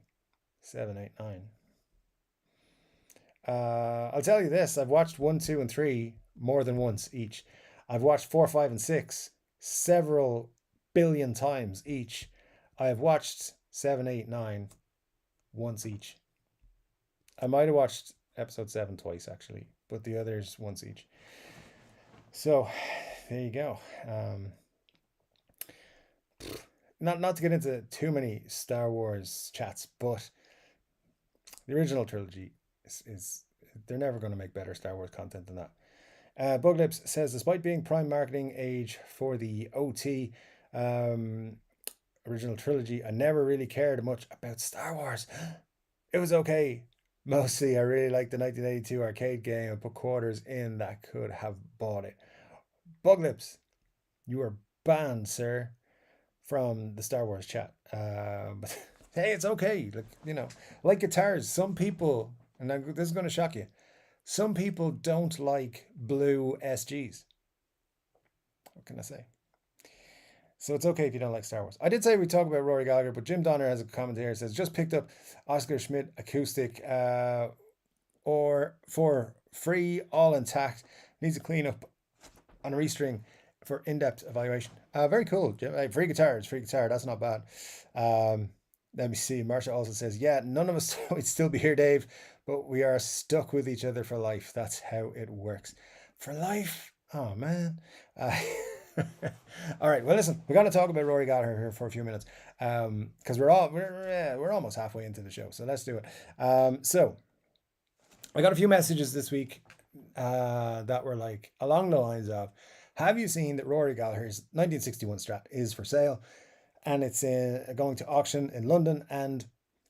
7, 8, 9. I'll tell you this: I've watched 1, 2, and 3 more than once each. I've watched 4, 5, and 6 several billion times each. I have watched 7, 8, 9 once each. I might have watched episode 7 twice actually, but the others once each. So there you go. Not to get into too many Star Wars chats, but the original trilogy is they're never going to make better Star Wars content than that. Buglips says, despite being prime marketing age for the OT, original trilogy. I never really cared much about Star Wars. It was okay. Mostly, I really liked the 1982 arcade game. I put quarters in that could have bought it. Bug Lips, you are banned, sir, from the Star Wars chat. But hey, it's okay. Like guitars, some people, and this is going to shock you, some people don't like blue SGs. What can I say? So it's okay if you don't like Star Wars. I did say we talk about Rory Gallagher, but Jim Donner has a comment here. Says just picked up Oscar Schmidt acoustic, or for free, all intact. Needs a clean up on a restring for in-depth evaluation. Very cool. Free guitar. It's free guitar. That's not bad. Let me see. Marsha also says, yeah, none of us would still be here, Dave, but we are stuck with each other for life. That's how it works. For life? Oh, man. All right. Well, listen, we're going to talk about Rory Gallagher here for a few minutes, because we're almost halfway into the show. So let's do it. So I got a few messages this week that were like along the lines of, have you seen that Rory Gallagher's 1961 Strat is for sale, and it's going to auction in London? And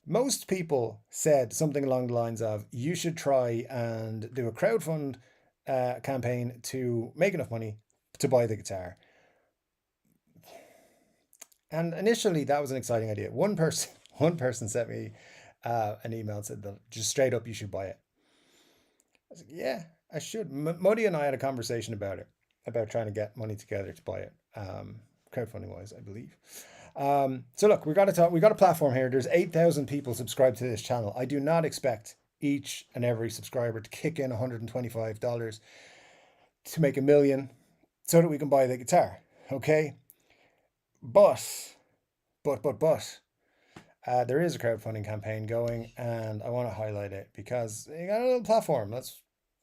most people said something along the lines of, you should try and do a crowdfund campaign to make enough money to buy the guitar. And initially, that was an exciting idea. One person sent me an email and said that just straight up, you should buy it. I was like, yeah, I should. Muddy and I had a conversation about it, about trying to get money together to buy it, crowdfunding wise, I believe. So look, we got to talk. We got a platform here. There's 8,000 people subscribed to this channel. I do not expect each and every subscriber to kick in $125 to make $1 million so that we can buy the guitar. Okay, but there is a crowdfunding campaign going, and I want to highlight it because you got a little platform. Let's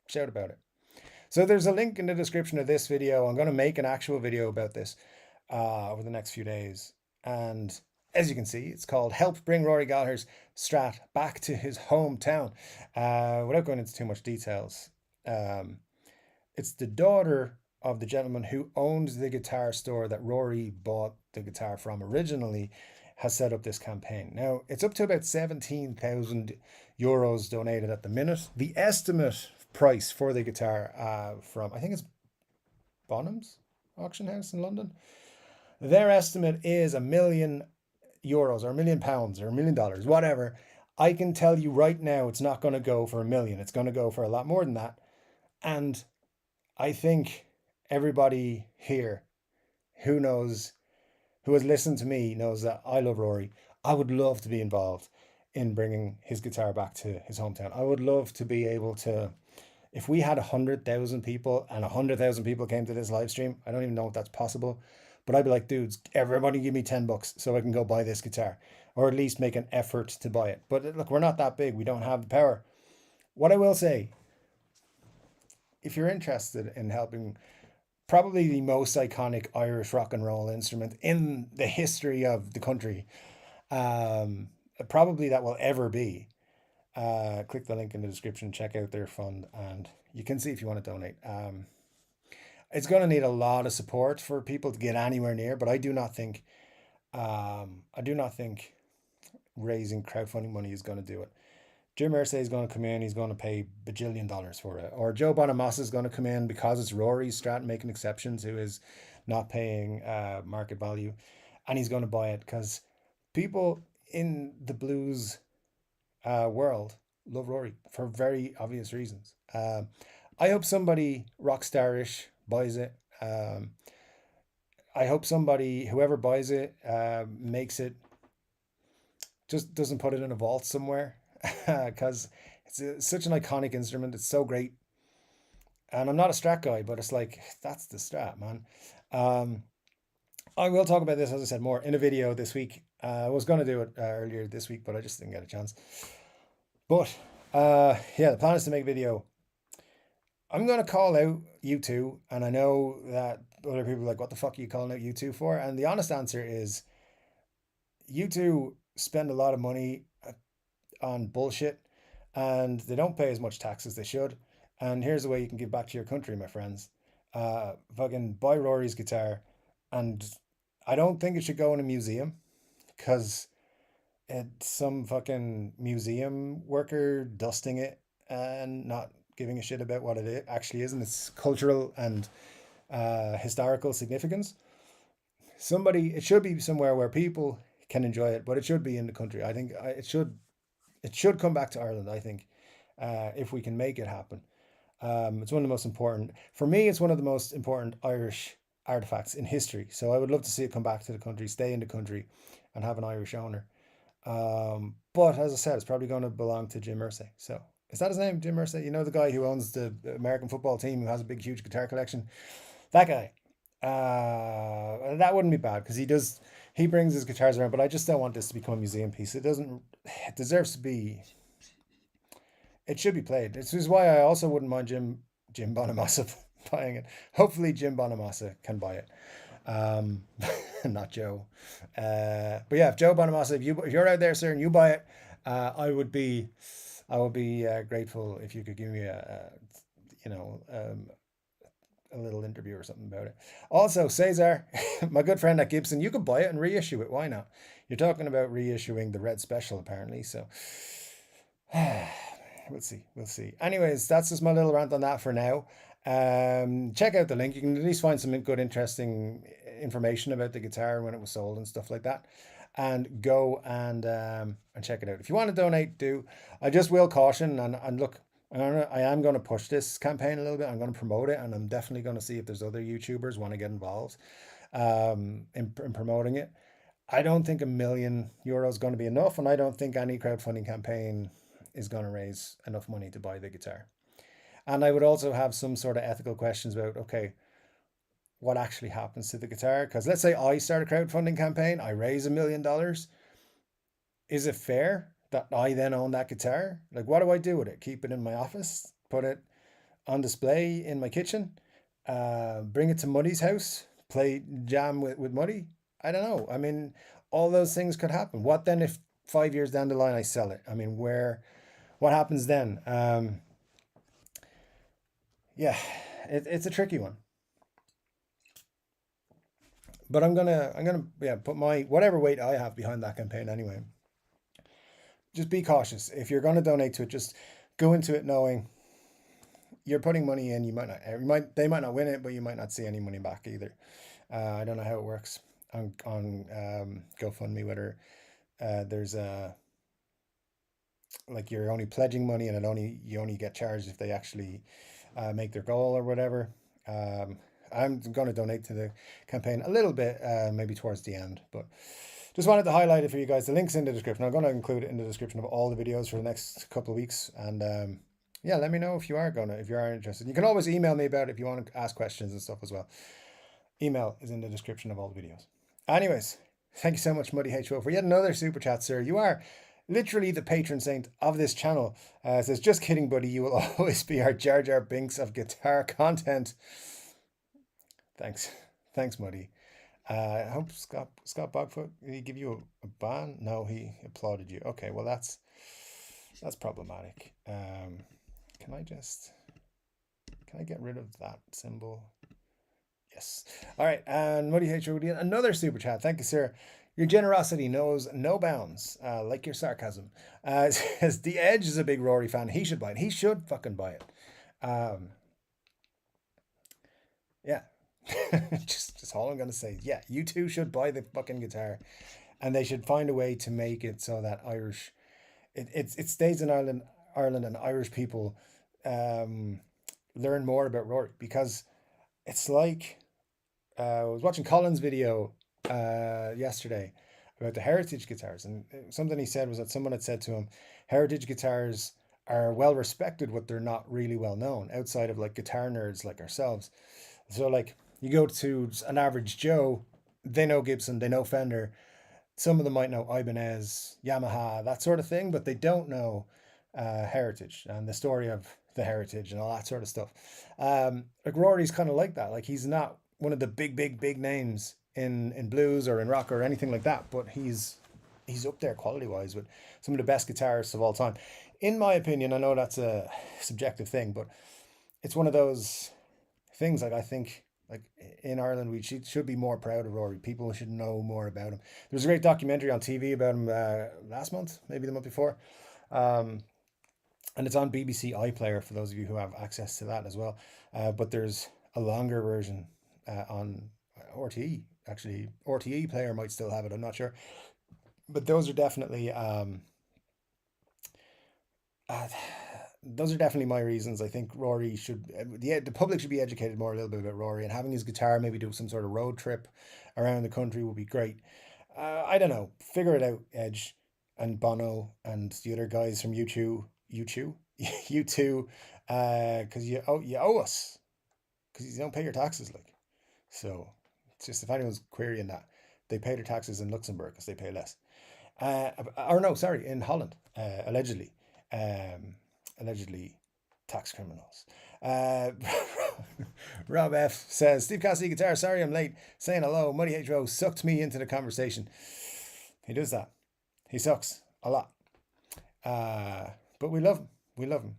shout about it. So there's a link in the description of this video. I'm going to make an actual video about this over the next few days. And as you can see, it's called Help Bring Rory Gallagher's Strat Back to His Hometown. Without going into too much details, it's the daughter of the gentleman who owns the guitar store that Rory bought the guitar from originally, has set up this campaign. Now, it's up to about 17,000 euros donated at the minute. The estimate price for the guitar from, I think it's Bonham's auction house in London, their estimate is €1 million or £1 million or $1 million, whatever. I can tell you right now, it's not going to go for $1 million. It's going to go for a lot more than that. And I think everybody here who has listened to me knows that I love Rory. I would love to be involved in bringing his guitar back to his hometown. I would love to be able to, if we had 100,000 people and 100,000 people came to this live stream, I don't even know if that's possible, but I'd be like, dudes, everybody give me $10 so I can go buy this guitar, or at least make an effort to buy it. But look, we're not that big. We don't have the power. What I will say, if you're interested in helping probably the most iconic Irish rock and roll instrument in the history of the country, probably that will ever be, click the link in the description, check out their fund, and you can see if you want to donate. It's going to need a lot of support for people to get anywhere near, but I do not think raising crowdfunding money is going to do it. Jim Irsay is going to come in, he's going to pay bajillion dollars for it. Or Joe Bonamassa is going to come in because it's Rory's Strat, making exceptions, who is not paying market value. And he's going to buy it because people in the blues world love Rory for very obvious reasons. I hope somebody rock starish buys it. I hope somebody, whoever buys it, makes it, just doesn't put it in a vault somewhere. Because it's such an iconic instrument. It's so great. And I'm not a Strat guy, but it's like, that's the Strat, man. I will talk about this, as I said, more in a video this week. I was going to do it earlier this week, but I just didn't get a chance. But yeah, the plan is to make a video. I'm going to call out U2, and I know that other people are like, what the fuck are you calling out U2 for? And the honest answer is, U2 spend a lot of money on bullshit, and they don't pay as much tax as they should. And here's the way you can give back to your country, my friends. Fucking buy Rory's guitar, and I don't think it should go in a museum. because it's some fucking museum worker dusting it and not giving a shit about what actually is and its cultural and historical significance. It should be somewhere where people can enjoy it, but it should be in the country. I think it should come back to Ireland. I think if we can make it happen. It's one of the most important, for me, it's one of the most important Irish artifacts in history. So I would love to see it come back to the country, stay in the country, and have an Irish owner. But as I said, it's probably going to belong to Jim Irsay. So is that his name, Jim Irsay? You know, the guy who owns the American football team who has a big, huge guitar collection? That guy. That wouldn't be bad because he brings his guitars around, but I just don't want this to become a museum piece. It deserves to be, it should be played. This is why I also wouldn't mind Jim Bonamassa buying it. Hopefully Jim Bonamassa can buy it. Um, not Joe. But yeah, if Joe Bonamassa, if you're out there, sir, and you buy it, I would be grateful if you could give me you know, a little interview or something about it. Also, Cesar, my good friend at Gibson, you could buy it and reissue it. Why not? You're talking about reissuing the Red Special, apparently. So we'll see. We'll see. Anyways, that's just my little rant on that for now. Check out the link. You can at least find some good, interesting information about the guitar when it was sold and stuff like that. And go and check it out. If you want to donate, do. I just will caution and look. I am going to push this campaign a little bit. I'm going to promote it, and I'm definitely going to see if there's other YouTubers want to get involved in promoting it. I don't think €1 million is going to be enough, and I don't think any crowdfunding campaign is going to raise enough money to buy the guitar. And I would also have some sort of ethical questions about, okay, what actually happens to the guitar? Because let's say I start a crowdfunding campaign, I raise $1 million. Is it fair that I then own that guitar? Like, what do I do with it? Keep it in my office? Put it on display in my kitchen? Bring it to Muddy's house? Play jam with Muddy? I don't know. I mean, all those things could happen. What then if 5 years down the line I sell it? I mean, what happens then? Yeah, it's a tricky one. But I'm gonna yeah put my whatever weight I have behind that campaign anyway. Just be cautious if you're going to donate to it. Just go into it knowing you're putting money in. They might not win it, but you might not see any money back either. I don't know how it works on GoFundMe, whether there's a like you're only pledging money and you only get charged if they actually make their goal or whatever. I'm going to donate to the campaign a little bit, maybe towards the end, but just wanted to highlight it for you guys. The link's in the description. I'm going to include it in the description of all the videos for the next couple of weeks. And yeah, let me know if you are interested. You can always email me about it if you want to ask questions and stuff as well. Email is in the description of all the videos. Anyways, thank you so much, Muddy HO, for yet another super chat, sir. You are literally the patron saint of this channel. Says, just kidding, buddy. You will always be our Jar Jar Binks of guitar content. Thanks. Thanks, Muddy. I hope Scott Bogfoot, did he give you a ban? No, he applauded you. Okay, well that's problematic. Can I get rid of that symbol? Yes. All right, and Muddy HOD, another super chat. Thank you, sir. Your generosity knows no bounds, like your sarcasm. Says The Edge is a big Rory fan. He should buy it. He should fucking buy it. Yeah. just all I'm gonna say. Yeah, you two should buy the fucking guitar, and they should find a way to make it so that it stays in Ireland, and Irish people learn more about Rory, because it's like I was watching Colin's video yesterday about the heritage guitars, and something he said was that someone had said to him, heritage guitars are well respected, but they're not really well known outside of like guitar nerds like ourselves. So like you go to an average Joe, they know Gibson, they know Fender. Some of them might know Ibanez, Yamaha, that sort of thing, but they don't know Heritage and the story of the Heritage and all that sort of stuff. Like Rory's kind of like that. Like he's not one of the big names in blues or in rock or anything like that, but he's up there quality wise with some of the best guitarists of all time. In my opinion, I know that's a subjective thing, but it's one of those things. Like I think Like in Ireland, we should be more proud of Rory. People should know more about him. There was a great documentary on TV about him last month, maybe the month before. Um, and it's on BBC iPlayer for those of you who have access to that as well. But there's a longer version on RTE. Actually, RTE player might still have it. I'm not sure, but uh, those are definitely my reasons. I think Rory should, the public should be educated more a little bit about Rory, and having his guitar, maybe do some sort of road trip around the country would be great. I don't know. Figure it out, Edge and Bono and the other guys from U2, U2, because you owe us because you don't pay your taxes, like. So it's just if anyone's querying that, they pay their taxes in Luxembourg because they pay less. Or no, sorry, in Holland, allegedly, um, allegedly tax criminals. Uh, Rob F says, Steve Cassidy guitar. Sorry, I'm late. Saying hello. Muddy H Rose sucked me into the conversation. He does that. He sucks a lot. Uh, but we love him. We love him.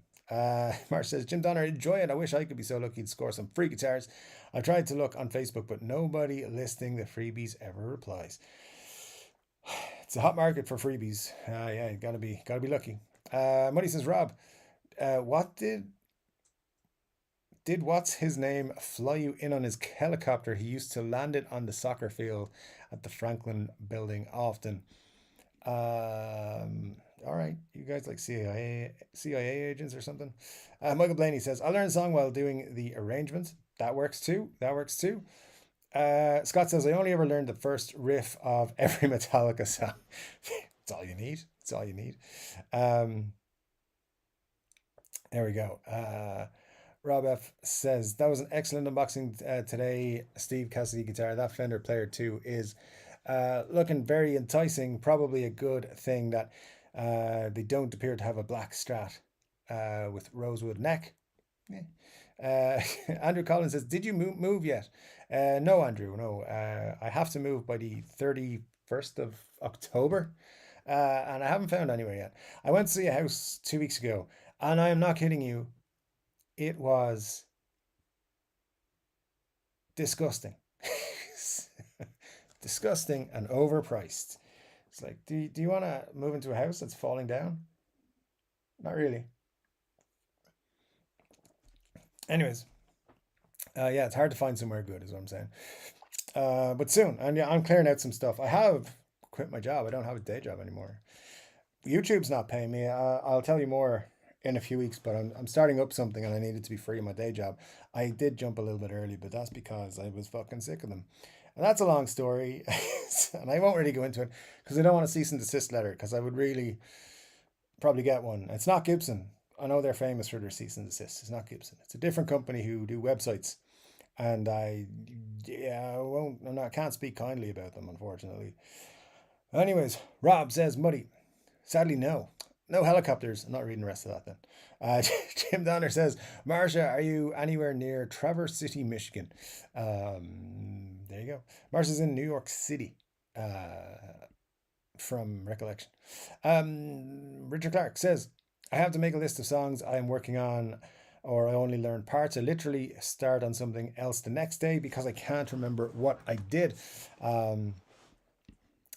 Mark says, Jim Donner, enjoy it. I wish I could be so lucky to score some free guitars. I tried to look on Facebook, but nobody listing the freebies ever replies. It's a hot market for freebies. Yeah, you gotta be lucky. Muddy says, Rob, what did what's his name fly you in on his helicopter? He used to land it on the soccer field at the Franklin building often. All right, you guys like CIA agents or something? Michael Blaney says, I learned a song while doing the arrangements. That works too. That works too. Scott says, I only ever learned the first riff of every Metallica song. It's all you need. It's all you need. Um, there we go. Rob F says, that was an excellent unboxing today. Steve Cassidy guitar. That Fender Player 2 is looking very enticing. Probably a good thing that they don't appear to have a black Strat with rosewood neck. Yeah. Andrew Collins says, did you move yet? No, Andrew, no. I have to move by the 31st of October, and I haven't found anywhere yet. I went to see a house 2 weeks ago, and I am not kidding you. It was disgusting. Disgusting and overpriced. It's like, do you want to move into a house that's falling down? Not really. Anyways, yeah, it's hard to find somewhere good, is what I'm saying. But soon, and yeah, I'm clearing out some stuff. I have quit my job. I don't have a day job anymore. YouTube's not paying me. I'll tell you more in a few weeks, but I'm starting up something and I needed to be free of my day job. I did jump a little bit early, but that's because I was fucking sick of them. And that's a long story, and I won't really go into it because I don't want a cease and desist letter because I would really probably get one. It's not Gibson. I know they're famous for their cease and desist. It's not Gibson. It's a different company who do websites, and yeah, I won't. I can't speak kindly about them, unfortunately. Anyways, Rob says Muddy. Sadly, no. No helicopters. I'm not reading the rest of that then. Jim Donner says, Marsha, are you anywhere near Traverse City, Michigan? There you go. Marsha's in New York City, from recollection. Richard Clark says, I have to make a list of songs I am working on, or I only learn parts. I literally start on something else the next day because I can't remember what I did. Um,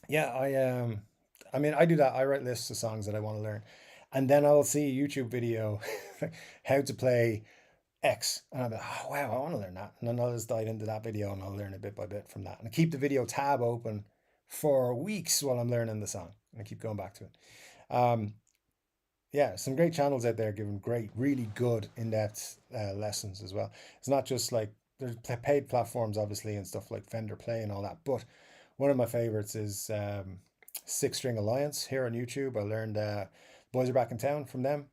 yeah, I mean, I do that. I write lists of songs that I want to learn, and then I'll see a YouTube video, how to play X, and I'm like, oh, wow, I want to learn that, and then I'll just dive into that video and I'll learn it bit by bit from that, and I keep the video tab open for weeks while I'm learning the song, and I keep going back to it. Um, yeah, some great channels out there giving great, really good in-depth lessons as well. It's not just like there's paid platforms, obviously, and stuff like Fender Play and all that. But one of my favorites is Six String Alliance here on YouTube. I learned Boys Are Back in Town from them.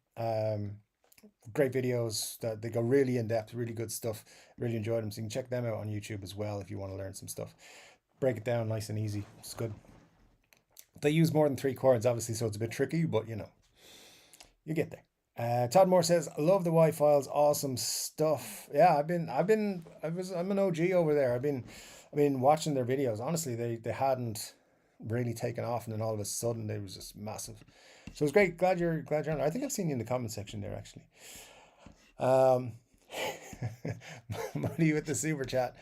Great videos that they go really in depth, really good stuff. Really enjoyed them. So you can check them out on YouTube as well if you want to learn some stuff. Break it down nice and easy. It's good. They use more than 3 chords, obviously, so it's a bit tricky, but you get there. Todd Moore says, I love the White Files, awesome stuff. Yeah, I'm an OG over there. I've been watching their videos. Honestly, they hadn't really taken off, and then all of a sudden they was just massive. So it's great. Glad you're on. I think I've seen you in the comment section there actually. Um, Money with the super chat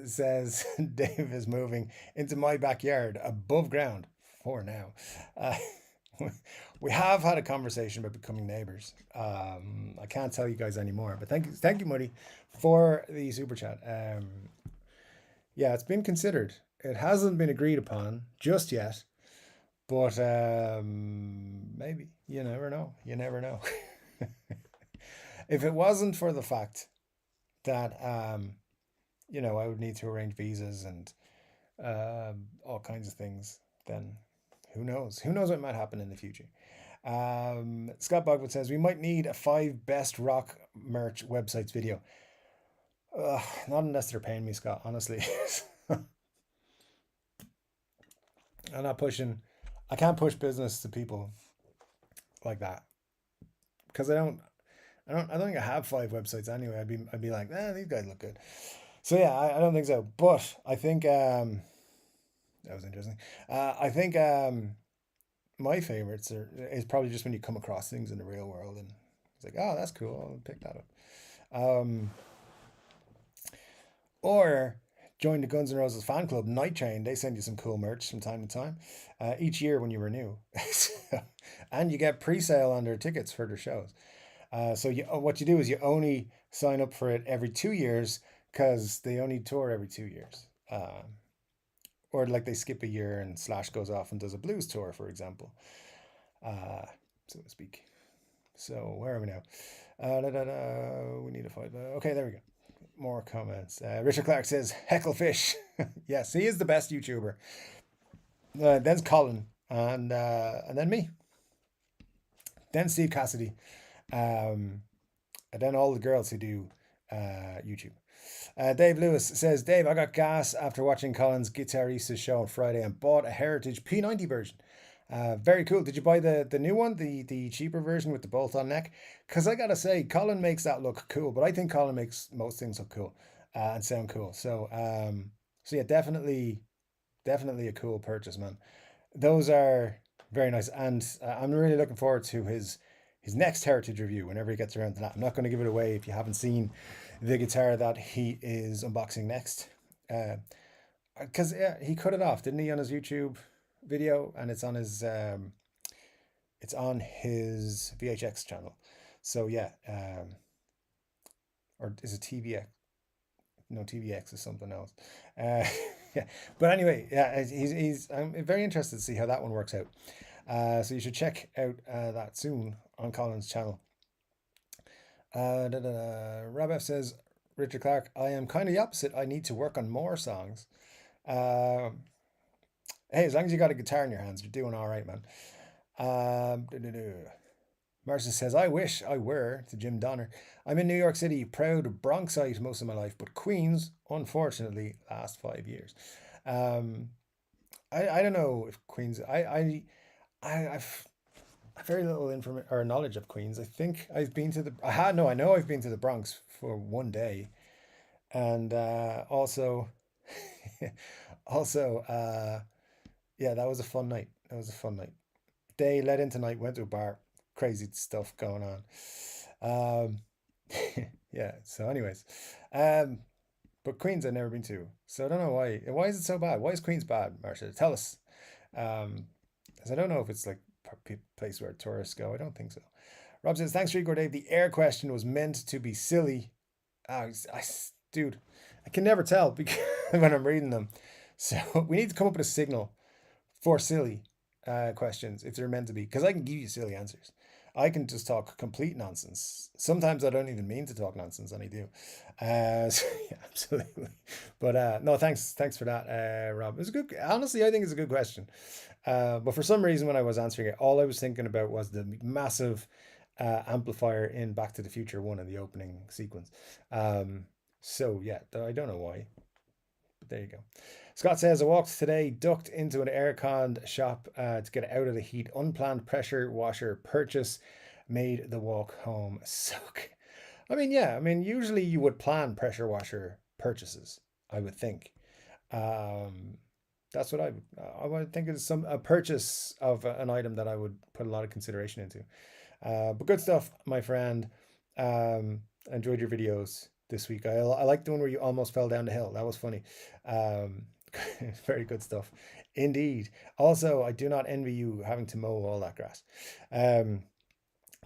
says Dave is moving into my backyard above ground for now. Uh, we have had a conversation about becoming neighbors. I can't tell you guys anymore, but thank you, Money, for the super chat. Yeah, it's been considered. It hasn't been agreed upon just yet, but maybe you never know. You never know. If it wasn't for the fact that I would need to arrange visas and all kinds of things, then who knows? Who knows what might happen in the future? Scott Bogwood says we might need a 5 best rock merch websites video. Not unless they're paying me, Scott. Honestly, I'm not pushing. I can't push business to people like that because I don't think I have 5 websites anyway. I'd be like, these guys look good. So yeah, I don't think so. But I think that was interesting. I think my favorites is probably just when you come across things in the real world and it's like, oh, that's cool. I'll pick that up. Um, or join the Guns N' Roses fan club, Night Train. They send you some cool merch from time to time, each year when you renew, and you get pre-sale on their tickets for their shows. So what you do is you only sign up for it every 2 years because they only tour every 2 years. Or like they skip a year and Slash goes off and does a blues tour, for example, uh, so to speak. So where are we now? We need to find. Okay, there we go. More comments. Richard Clark says Hecklefish. Yes, he is the best YouTuber. Then's Colin, and then me. Then Steve Cassidy, and then all the girls who do YouTube. Dave Lewis says, Dave, I got gas after watching Colin's Guitarista show on Friday and bought a Heritage P90 version. Very cool. Did you buy the new one, the cheaper version with the bolt-on neck? Because I gotta say, Colin makes that look cool, but I think Colin makes most things look cool and sound cool. So yeah, definitely a cool purchase, man. Those are very nice, and I'm really looking forward to his next Heritage review whenever he gets around to that. I'm not going to give it away if you haven't seen the guitar that he is unboxing next. Because he cut it off, didn't he, on his YouTube video, and it's on his VHX channel. So yeah, or is it TVX? No, TVX is something else. Uh, yeah, but anyway, yeah, I'm very interested to see how that one works out. So you should check out that soon on Colin's channel. Rabef says, Richard Clark, I am kind of the opposite. I need to work on more songs. Uh, hey, as long as you got a guitar in your hands, you're doing all right, man. Um, Marcia says, I wish I were, to Jim Donner. I'm in New York City, proud Bronxite most of my life, but Queens, unfortunately, last 5 years. Um, I don't know if Queens, I've very little information or knowledge of Queens. I think I've been to the, I had, no, I know I've been to the Bronx for one day. And also, also, yeah, that was a fun night. That was a fun night. Day led into night, went to a bar, crazy stuff going on. Um, yeah. So, anyways, um, but Queens I've never been to, so I don't know why. Why is it so bad? Why is Queens bad, Marcia? Tell us. Because I don't know if it's like a place where tourists go. I don't think so. Rob says, thanks, Chord Dave. The air question was meant to be silly. Dude, I can never tell because when I'm reading them. So we need to come up with a signal for silly questions if they're meant to be, because I can give you silly answers. I can just talk complete nonsense. Sometimes I don't even mean to talk nonsense, and I do. So, yeah, absolutely. But no, thanks for that, Rob. It was a good. Honestly, I think it's a good question. But for some reason, when I was answering it, all I was thinking about was the massive amplifier in Back to the Future 1 in the opening sequence. So yeah, I don't know why, but there you go. Scott says, I walked today, ducked into an air-conned shop to get out of the heat. Unplanned pressure washer purchase made the walk home suck. I mean, yeah, I mean, usually you would plan pressure washer purchases, I would think. Um, that's what I would think is a purchase of an item that I would put a lot of consideration into. But good stuff, my friend. I enjoyed your videos this week. I liked the one where you almost fell down the hill. That was funny. Um, very good stuff. Indeed. Also, I do not envy you having to mow all that grass. Um,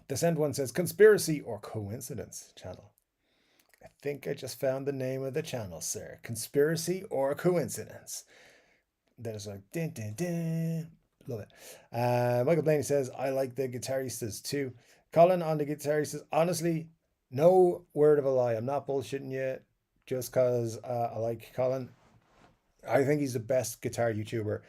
the send one says conspiracy or coincidence channel. I think I just found the name of the channel, sir. Conspiracy or coincidence. Then it's like, din, din, din. Love it. Michael Blaney says, I like the guitaristas too. Colin on the guitaristas. Honestly, no word of a lie. I'm not bullshitting you just because I like Colin. I think he's the best guitar YouTuber.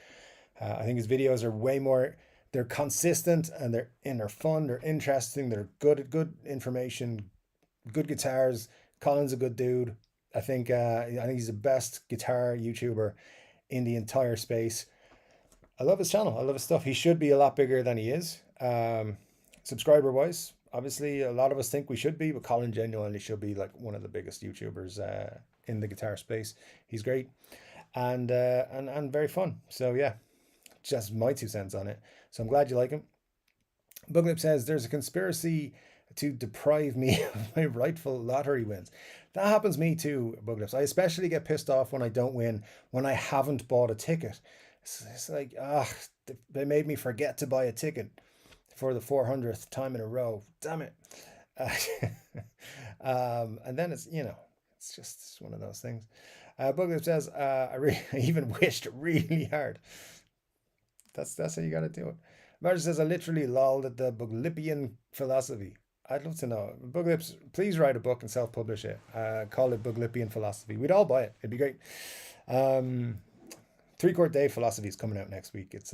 I think his videos are way more. They're consistent and they're fun. They're interesting. They're good information. Good guitars. Colin's a good dude. I think he's the best guitar YouTuber in the entire space. I love his channel. I love his stuff. He should be a lot bigger than he is. Subscriber wise, obviously, a lot of us think we should be, but Colin genuinely should be like one of the biggest YouTubers in the guitar space. He's great and very fun. So yeah, just my 2 cents on it. So I'm glad you like him. Buglip says there's a conspiracy to deprive me of my rightful lottery wins. That happens me too, Buglips. I especially get pissed off when I don't win, when I haven't bought a ticket. It's like, they made me forget to buy a ticket for the 400th time in a row. Damn it. Uh, and then it's just one of those things. Buglip says, I even wished really hard. That's how you got to do it. Marge says, I literally lolled at the Buglipian philosophy. I'd love to know. Buglips, please write a book and self-publish it. Call it Buglipian philosophy. We'd all buy it. It'd be great. Chord Dave philosophy is coming out next week. It's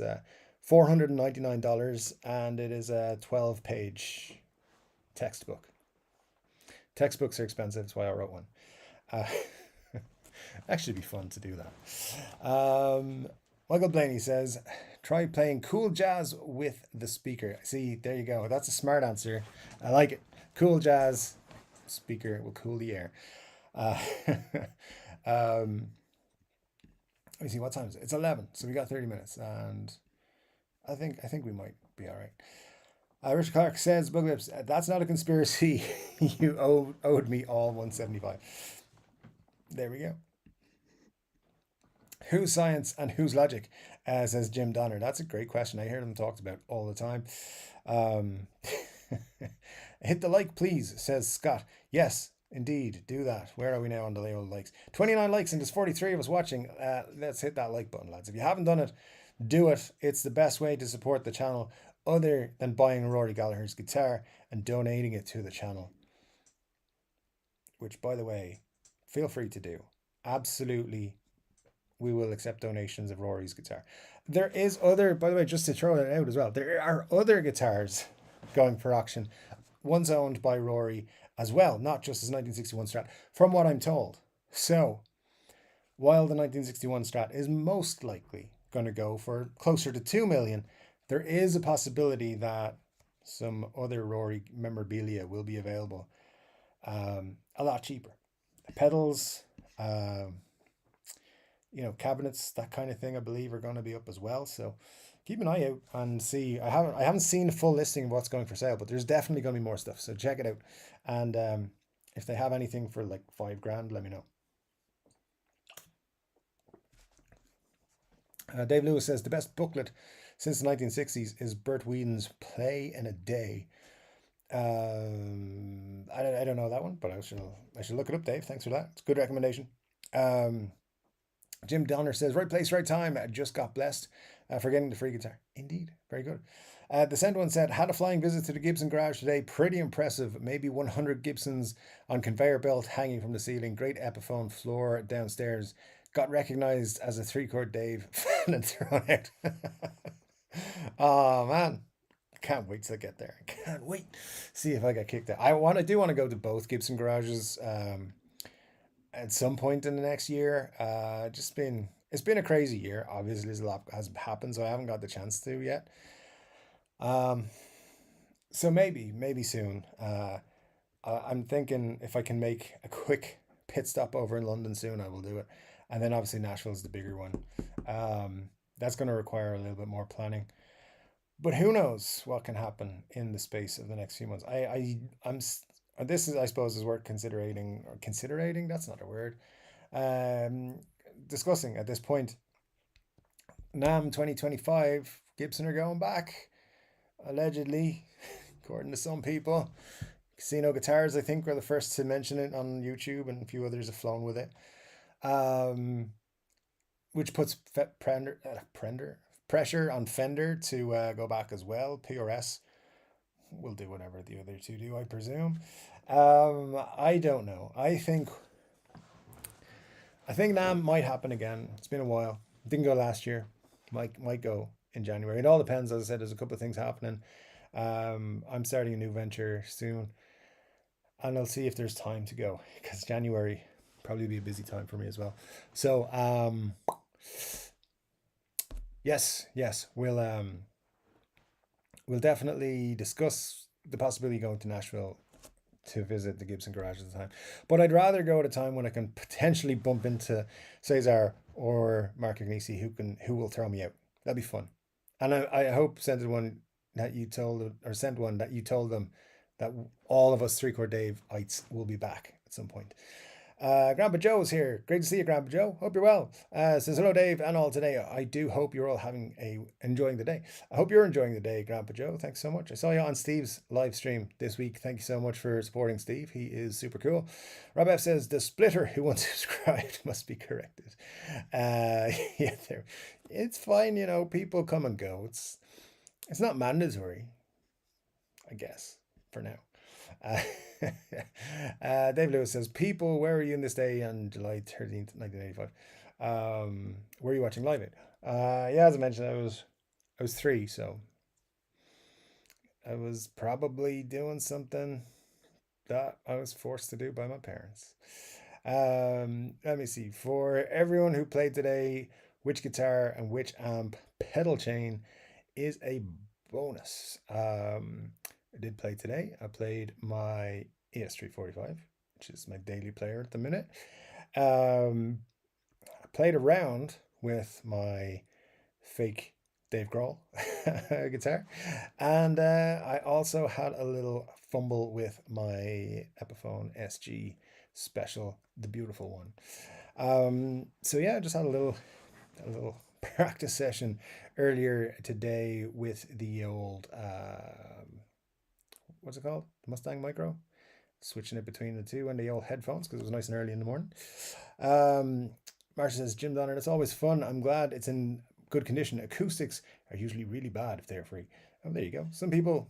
$499 and it is a 12-page textbook. Textbooks are expensive. That's why I wrote one. Actually, be fun to do that. Michael Blaney says, try playing cool jazz with the speaker. See, there you go. That's a smart answer. I like it. Cool jazz speaker will cool the air. Let me see, what time is it? It's 11, so we got 30 minutes, and I think we might be all right. Richard Clark says, Buglips, that's not a conspiracy. You owed me all 175. There we go. Who's science and who's logic? Says Jim Donner. That's a great question. I hear them talked about all the time. Hit the like, please, says Scott. Yes, indeed, do that. Where are we now on the old likes? 29 likes and there's 43 of us watching. Let's hit that like button, lads. If you haven't done it, do it. It's the best way to support the channel other than buying Rory Gallagher's guitar and donating it to the channel. Which, by the way, feel free to do. Absolutely, we will accept donations of Rory's guitar. There is other, by the way, just to throw it out as well, there are other guitars going for auction. One's owned by Rory as well, not just his 1961 Strat, from what I'm told. So, while the 1961 Strat is most likely going to go for closer to 2 million, there is a possibility that some other Rory memorabilia will be available a lot cheaper. Pedals, cabinets, that kind of thing, I believe are going to be up as well. So keep an eye out and see. I haven't seen a full listing of what's going for sale, but there's definitely going to be more stuff. So check it out. And if they have anything for like $5,000, let me know. Dave Lewis says the best booklet since the 1960s is Bert Whedon's Play in a Day. I don't know that one, but I should look it up, Dave. Thanks for that. It's a good recommendation. Jim Donner says, right place, right time. I just got blessed for getting the free guitar. Indeed. Very good. The send one said, had a flying visit to the Gibson garage today. Pretty impressive. Maybe 100 Gibsons on conveyor belt hanging from the ceiling. Great Epiphone floor downstairs. Got recognized as a Chord Dave fan and thrown out. Oh, man. Can't wait to get there. Can't wait. See if I get kicked out. I do want to go to both Gibson garages at some point in the next year. It's been a crazy year. Obviously, there's a lot has happened, so I haven't got the chance to yet. So maybe soon. I'm thinking if I can make a quick pit stop over in London soon, I will do it. And then obviously Nashville's the bigger one. That's going to require a little bit more planning. But who knows what can happen in the space of the next few months. this is, I suppose, is worth considering, or considering, that's not a word, um, discussing at this point. NAM 2025, Gibson are going back, allegedly, according to some people. Casino Guitars, I think, were the first to mention it on YouTube, and a few others have flown with it. Um, which puts pressure on Fender to go back as well. PRS will do whatever the other two do, I presume. I don't know. I think NAM might happen again. It's been a while. It didn't go last year. Might go in January. It all depends. As I said, there's a couple of things happening. I'm starting a new venture soon, and I'll see if there's time to go because January probably be a busy time for me as well. So yes, we'll definitely discuss the possibility of going to Nashville to visit the Gibson garage at the time. But I'd rather go at a time when I can potentially bump into Cesar or Mark Agnesi who will throw me out. That'd be fun. And I hope sent one that you told or sent one that you told them that all of us Chord Dave ites will be back at some point. Grandpa Joe's here. Great to see you, Grandpa Joe. Hope you're well. Says hello, Dave, and all today. I do hope you're all enjoying the day. I hope you're enjoying the day, Grandpa Joe. Thanks so much. I saw you on Steve's live stream this week. Thank you so much for supporting Steve. He is super cool. Rob F says the splitter who once subscribed must be corrected. Yeah, it's fine. People come and go. It's not mandatory, I guess, for now. Uh, Dave Lewis says, "People, where were you in this day on July 13th, 1985? Were you watching live it?" Yeah, as I mentioned, I was 3, so I was probably doing something that I was forced to do by my parents. Let me see. For everyone who played today, which guitar and which amp pedal chain is a bonus? I did play today. I played my ES345, which is my daily player at the minute. I played around with my fake Dave Grohl guitar, and I also had a little fumble with my Epiphone SG Special, the beautiful one. So yeah, I just had a little practice session earlier today with the old what's it called? Mustang Micro. Switching it between the two and the old headphones because it was nice and early in the morning. Marcia says, Jim Donner, it's always fun. I'm glad it's in good condition. Acoustics are usually really bad if they're free. Oh, there you go. Some people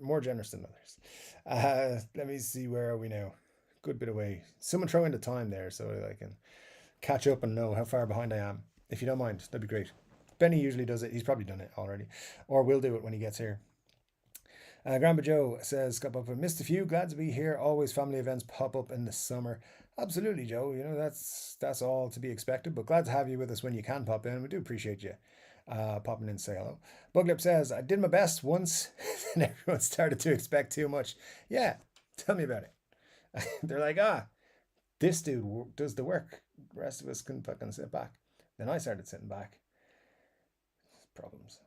are more generous than others. Let me see, where are we now? Good bit away. Someone throw in the time there so I can catch up and know how far behind I am. If you don't mind, that'd be great. Benny usually does it. He's probably done it already. Or will do it when he gets here. Grandpa Joe says, Scott Buffett, missed a few. Glad to be here. Always family events pop up in the summer. Absolutely, Joe. That's all to be expected. But glad to have you with us when you can pop in. We do appreciate you popping in to say hello. Buglip says, I did my best once, and everyone started to expect too much. Yeah, tell me about it. They're like, this dude does the work. The rest of us can fucking sit back. Then I started sitting back. Problems.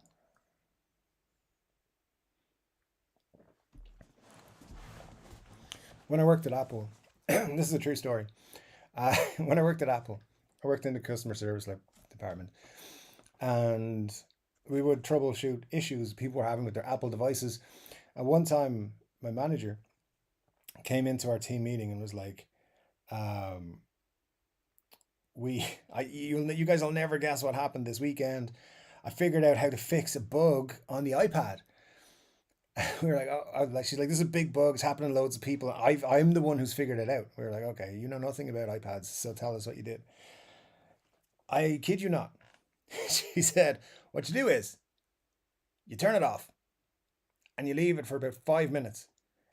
When I worked at Apple, this is a true story. When I worked at Apple, I worked in the customer service department, and we would troubleshoot issues people were having with their Apple devices. At one time, my manager came into our team meeting and was like, um, you guys will never guess what happened this weekend. I figured out how to fix a bug on the iPad." We were like, she's like, this is a big bug. It's happening to loads of people. I'm the one who's figured it out. We were like, okay, you know nothing about iPads, so tell us what you did. I kid you not. She said, what you do is you turn it off and you leave it for about 5 minutes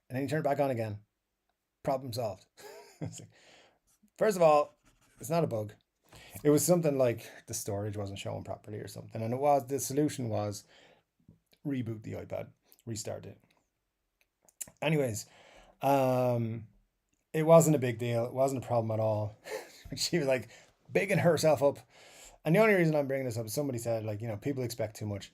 and then you turn it back on again. Problem solved. First of all, it's not a bug. It was something like the storage wasn't showing properly or something. And the solution was reboot the iPad, restart it. Anyways, it wasn't a big deal. It wasn't a problem at all. She was like bigging herself up. And the only reason I'm bringing this up is somebody said, like, people expect too much.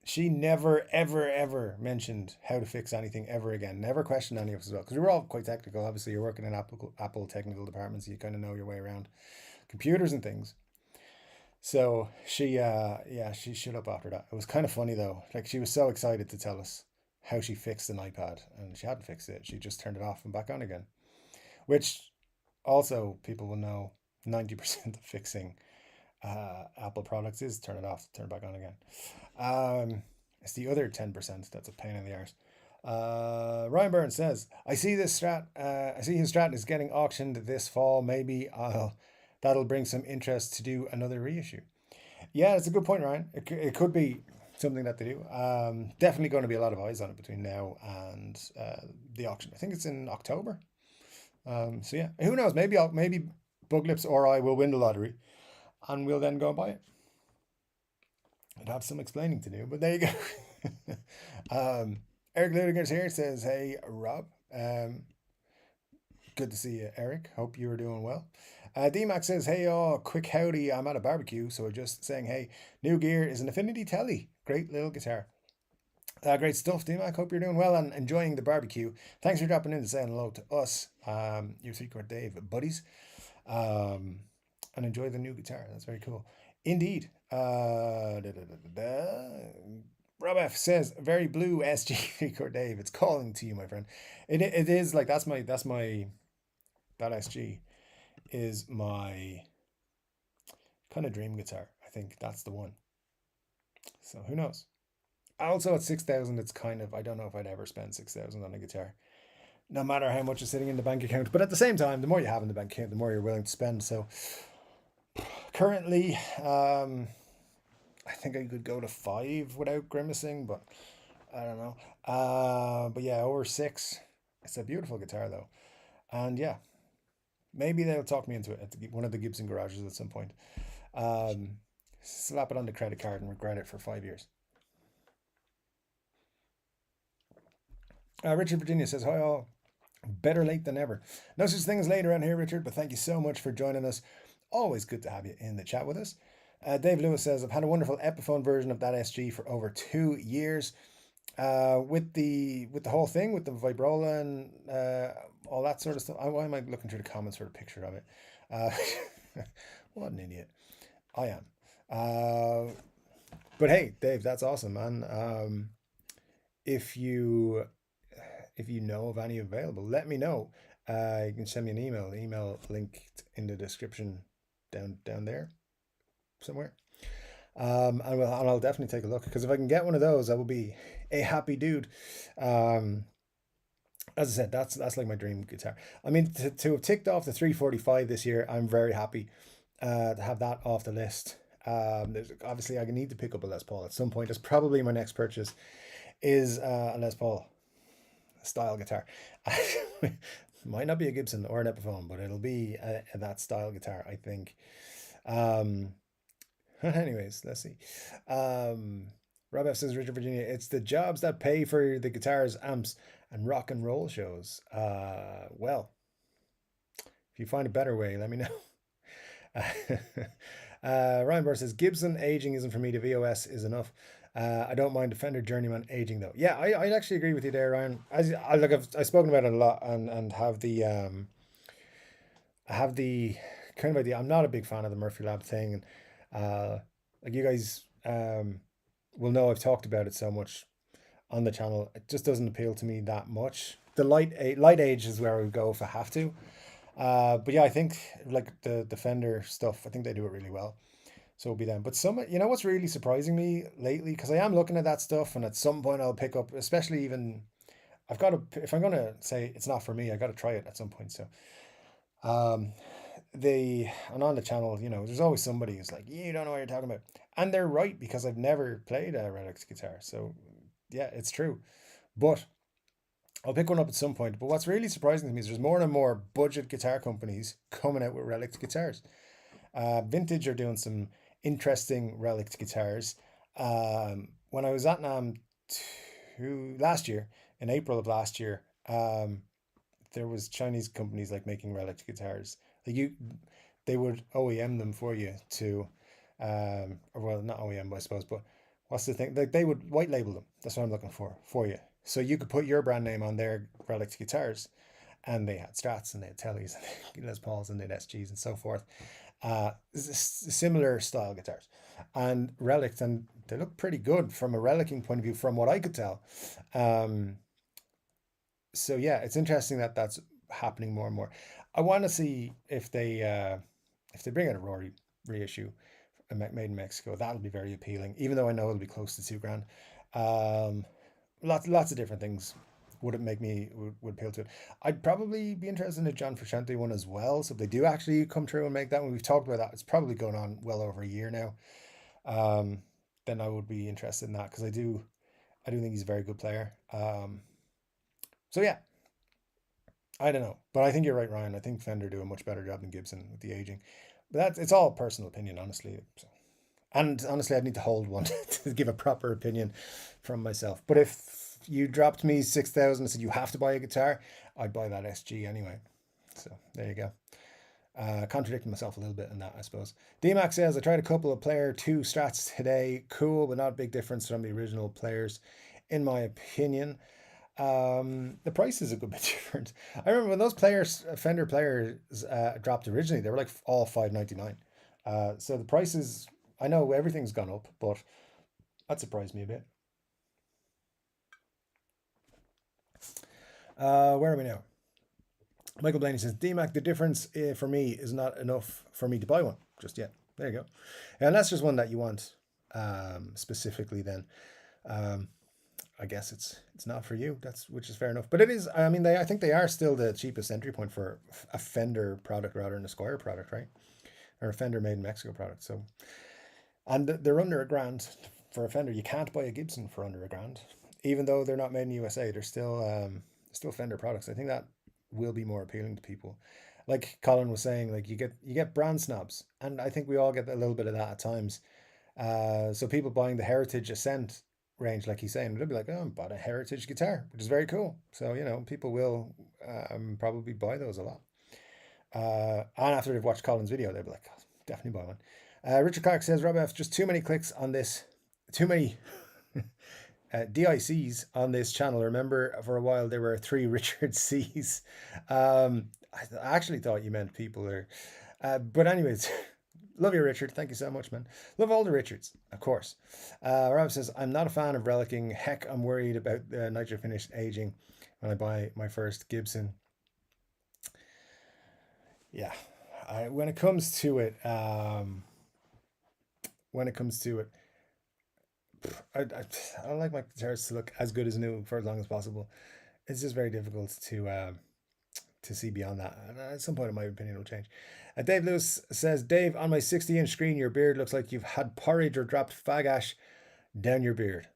she never, ever, ever mentioned how to fix anything ever again. Never questioned any of us as well, because we were all quite technical. Obviously, you're working in Apple technical departments, so you kind of know your way around computers and things. So yeah, she shut up after that. It was kind of funny though. Like she was so excited to tell us how she fixed an iPad, and she hadn't fixed it. She just turned it off and back on again. Which also people will know 90% of fixing Apple products is turn it off, turn it back on again. Um, it's the other 10% that's a pain in the arse. Ryan Burns says, I see his strat is getting auctioned this fall. Maybe that'll bring some interest to do another reissue. Yeah, it's a good point, Ryan. It could be something that they do. Definitely going to be a lot of eyes on it between now and the auction. I think it's in October. So yeah, who knows? Maybe Buglips or I will win the lottery, and we'll then go and buy it. I'd have some explaining to do, but there you go. Eric Ludiger's here says, "Hey Rob, good to see you, Eric. Hope you are doing well." DMAX says, "Hey, quick howdy. I'm at a barbecue, so just saying, hey, new gear is an Affinity Telly. Great little guitar. Great stuff, DMAC. Hope you're doing well and enjoying the barbecue. Thanks for dropping in to say hello to us, your Chord Dave buddies, um, and enjoy the new guitar. That's very cool, indeed." Rob F says, "Very blue SG Chord Dave. It's calling to you, my friend. It is like that's my that SG is my kind of dream guitar. I think that's the one. So who knows? Also at 6,000, it's kind of I don't know if I'd ever spend 6,000 on a guitar, no matter how much is sitting in the bank account. But at the same time, the more you have in the bank account, the more you're willing to spend. So currently, I think I could go to five without grimacing, but I don't know. But yeah, over six. It's a beautiful guitar though, and yeah, maybe they'll talk me into it at one of the Gibson garages at some point. Um, Slap it on the credit card and regret it for 5 years. Richard Virginia says, "Hi all, better late than never. No such thing as late around here, Richard, but thank you so much for joining us. Always good to have you in the chat with us." Dave Lewis says, "I've had a wonderful Epiphone version of that SG for over 2 years. With the whole thing, with the vibrola and all that sort of stuff. Why am I looking through the comments for a picture of it? What an idiot I am. But hey, Dave, that's awesome, man. If you if you know of any available, let me know. You can send me an email. The email linked in the description down there somewhere. And I'll definitely take a look because if I can get one of those, I will be a happy dude. Um, as I said, that's like my dream guitar. I mean, to have ticked off the 345 this year, I'm very happy to have that off the list. There's obviously I need to pick up a Les Paul at some point. That's probably my next purchase is a Les Paul style guitar. Might not be a Gibson or an Epiphone, but it'll be that style guitar, I think. Um, anyways, let's see. Rob F says, Richard Virginia, it's the jobs that pay for the guitars, amps, and rock and roll shows. Well, if you find a better way, let me know. Ryan Burr says, Gibson aging isn't for me. The VOS is enough. I don't mind Defender Journeyman aging though. Yeah, I'd actually agree with you there, Ryan. I've spoken about it a lot and have the kind of idea. I'm not a big fan of the Murphy Lab thing, and like you guys will know, I've talked about it so much on the channel. It just doesn't appeal to me that much. The light age is where I would go if I have to. But yeah, I think like the Defender stuff, I think they do it really well. So it'll be them. But you know what's really surprising me lately, because I am looking at that stuff, and at some point I'll pick up, especially even I've got to, if I'm gonna say it's not for me, I got to try it at some point. So um, and on the channel, there's always somebody who's like, you don't know what you're talking about, and they're right because I've never played a Relics guitar. So yeah, it's true. But I'll pick one up at some point. But what's really surprising to me is there's more and more budget guitar companies coming out with Relics guitars. Vintage are doing some interesting Relics guitars. When I was at NAM last year, in April of last year, there was Chinese companies like making Relics guitars. Like they would OEM them for you to, or well, not OEM, I suppose, but what's the thing? Like they would white label them. That's what I'm looking for you. So you could put your brand name on their Relic guitars, and they had Strats and they had Tellys and Les Pauls and they had SGs and so forth. Similar style guitars and Relics, and they look pretty good from a relicing point of view, from what I could tell. Um, so yeah, it's interesting that that's happening more and more. I want to see if they bring out a Rory reissue made in Mexico. That'll be very appealing, even though I know it'll be close to 2 grand. Um, lots of different things would it make me would appeal to it. I'd probably be interested in a John Frusciante one as well. So if they do actually come through and make that one, we've talked about that. It's probably going on well over a year now. Um, then I would be interested in that because I do think he's a very good player. So yeah, I don't know, but I think you're right, Ryan. I think Fender do a much better job than Gibson with the aging. But that's it's all personal opinion, honestly. So, and honestly, I'd need to hold one to give a proper opinion from myself. But if you dropped me 6,000 and said you have to buy a guitar, I'd buy that SG anyway. So there you go. Contradicting myself a little bit in that, I suppose. DMAX says, I tried a couple of Player 2 Strats today. Cool, but not a big difference from the original players, in my opinion. The price is a good bit different. I remember when those players, Fender players, dropped originally, they were like all $599. So the prices, I know everything's gone up, but that surprised me a bit. Where are we now? Michael Blaney says, DMAC, the difference for me is not enough for me to buy one just yet. There you go. And that's just one that you want specifically then. I guess it's not for you. That's which is fair enough. But it is. I mean, I think they are still the cheapest entry point for a Fender product rather than a Squire product, right? Or a Fender made in Mexico product. So, and they're under $1,000 for a Fender. You can't buy a Gibson for under $1,000, even though they're not made in the USA. They're still Fender products. I think that will be more appealing to people. Like Colin was saying, like you get brand snobs, and I think we all get a little bit of that at times. So people buying the Heritage Ascent range, like he's saying, they'll be like, oh, I bought a Heritage guitar, which is very cool. So, people will probably buy those a lot. And after they've watched Colin's video, they'll be like, oh, definitely buy one. Richard Clark says, Rob F, just too many clicks on this, too many DICs on this channel. Remember, for a while, there were 3 Richard C's. I actually thought you meant people are. But anyways, love you, Richard. Thank you so much, man. Love all the Richards, of course. Rob says, I'm not a fan of relicking. Heck, I'm worried about the nitro finish aging when I buy my first Gibson. Yeah, when it comes to it, I don't like my guitars to look as good as new for as long as possible. It's just very difficult to see beyond that. And at some point, in my opinion, will change. Dave Lewis says, Dave, on my 60-inch screen, your beard looks like you've had porridge or dropped fag ash down your beard.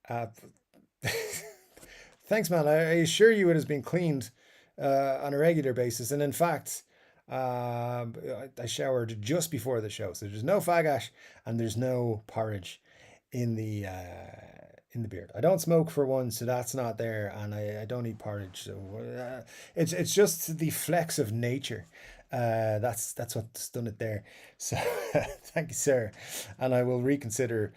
Thanks, man. I assure you it has been cleaned on a regular basis. And in fact, I showered just before the show. So there's no fag ash and there's no porridge in the beard. I don't smoke for one, so that's not there, and I don't eat porridge. So it's just the flex of nature. That's what's done it there. So thank you, sir, and I will reconsider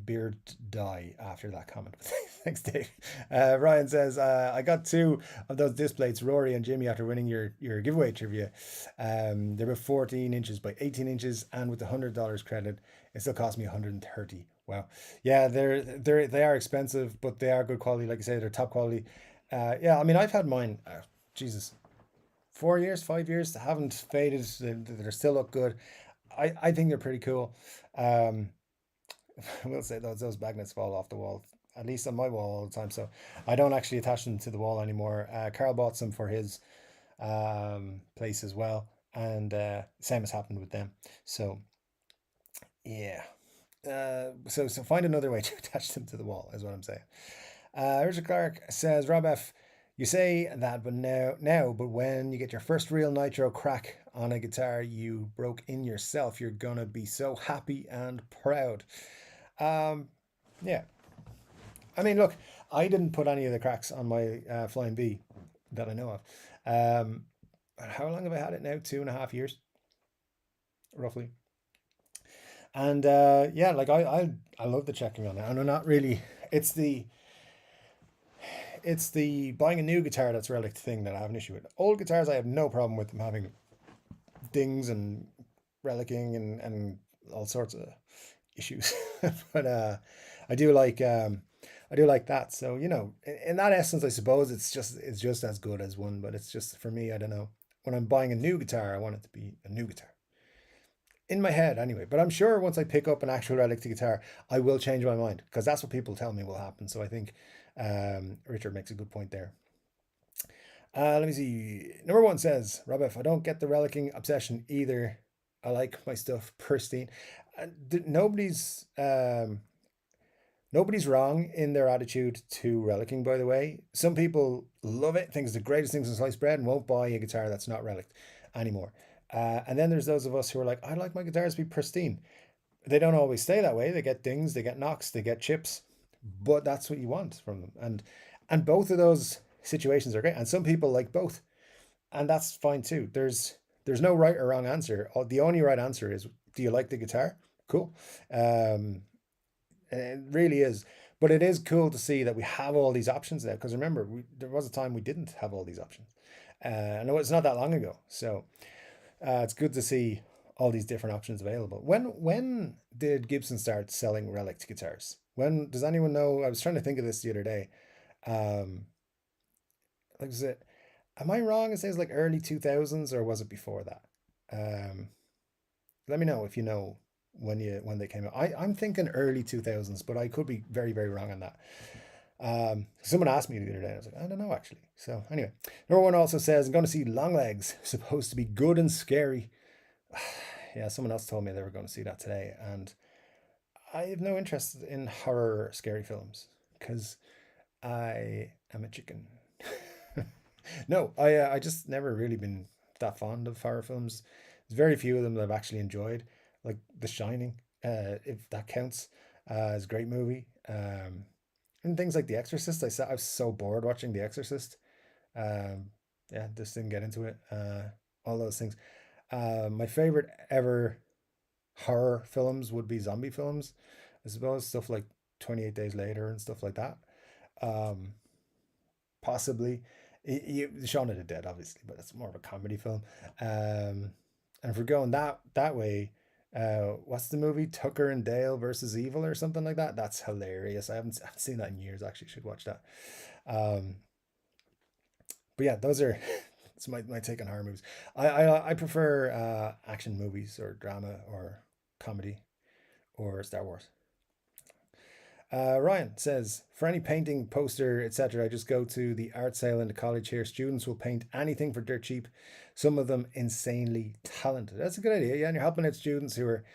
beard dye after that comment. Thanks, Dave. Ryan says, I got 2 of those disc plates, Rory and Jimmy, after winning your giveaway trivia. They're about 14 inches by 18 inches, and with the $100 credit, it still cost me 130. Wow. Yeah, they are expensive, but they are good quality. Like I say, they're top quality. Yeah, I mean, I've had mine, Jesus, 4 years, 5 years. They haven't faded. They still look good. I think they're pretty cool. I will say those magnets fall off the wall, at least on my wall all the time. So I don't actually attach them to the wall anymore. Carl bought some for his place as well, and same has happened with them. So yeah. So find another way to attach them to the wall, is what I'm saying. Richard Clark says, Rob F, you say that, but but when you get your first real nitro crack on a guitar you broke in yourself, you're gonna be so happy and proud. Yeah. I mean, look, I didn't put any of the cracks on my Flying V that I know of. How long have I had it now? 2.5 years, roughly. And yeah, like I love the checking on it. And I'm not really. It's the it's the buying a new guitar that's relic thing that I have an issue with. Old guitars, I have no problem with them having dings and relicking and all sorts of issues. But I do like I do like that. So in that essence, I suppose it's just as good as one. But it's just for me, I don't know. When I'm buying a new guitar, I want it to be a new guitar in my head anyway. But I'm sure once I pick up an actual relic guitar, I will change my mind because that's what people tell me will happen. So I think Richard makes a good point there. Let me see. Number one says, Rob F, I don't get the relicking obsession either. I like my stuff pristine. Nobody's wrong in their attitude to relicking, by the way. Some people love it, think it's the greatest thing since sliced bread, and won't buy a guitar that's not relicked anymore. And then there's those of us who are like, I like my guitars to be pristine. They don't always stay that way. They get dings, they get knocks, they get chips, but that's what you want from them. And both of those situations are great. And some people like both, and that's fine too. There's no right or wrong answer. The only right answer is, do you like the guitar? Cool. It really is. But it is cool to see that we have all these options now. Because remember, there was a time we didn't have all these options. I know it's not that long ago. So it's good to see all these different options available. When did Gibson start selling relic guitars? When does anyone know? I was trying to think of this the other day. Um, like is it? Am I wrong? It says like early 2000s, or was it before that? Um, Let me know if you know when they came out. I'm thinking early 2000s, but I could be very, very wrong on that. Someone asked me the other day. I was like, I don't know actually. So anyway, number one also says, I'm going to see Longlegs, supposed to be good and scary. Yeah, someone else told me they were going to see that today, and I have no interest in horror scary films because I am a chicken. No, I just never really been that fond of horror films. There's very few of them that I've actually enjoyed, like The Shining, if that counts, is a great movie. And things like The Exorcist. I was so bored watching The Exorcist. Um, yeah, just didn't get into it. All those things. My favorite ever horror films would be zombie films, I suppose, stuff like 28 Days Later and stuff like that. Um, Possibly. Shaun of the Dead, obviously, but it's more of a comedy film. And if we're going that way, what's the movie Tucker and Dale versus Evil or something like that? That's hilarious. I haven't seen that in years. Actually, should watch that. Um, but yeah, those are it's my take on horror movies. I prefer action movies or drama or comedy or Star Wars. Ryan says, for any painting, poster, etc., I just go to the art sale in the college here. Students will paint anything for dirt cheap. Some of them insanely talented. That's a good idea. Yeah, and you're helping out students who are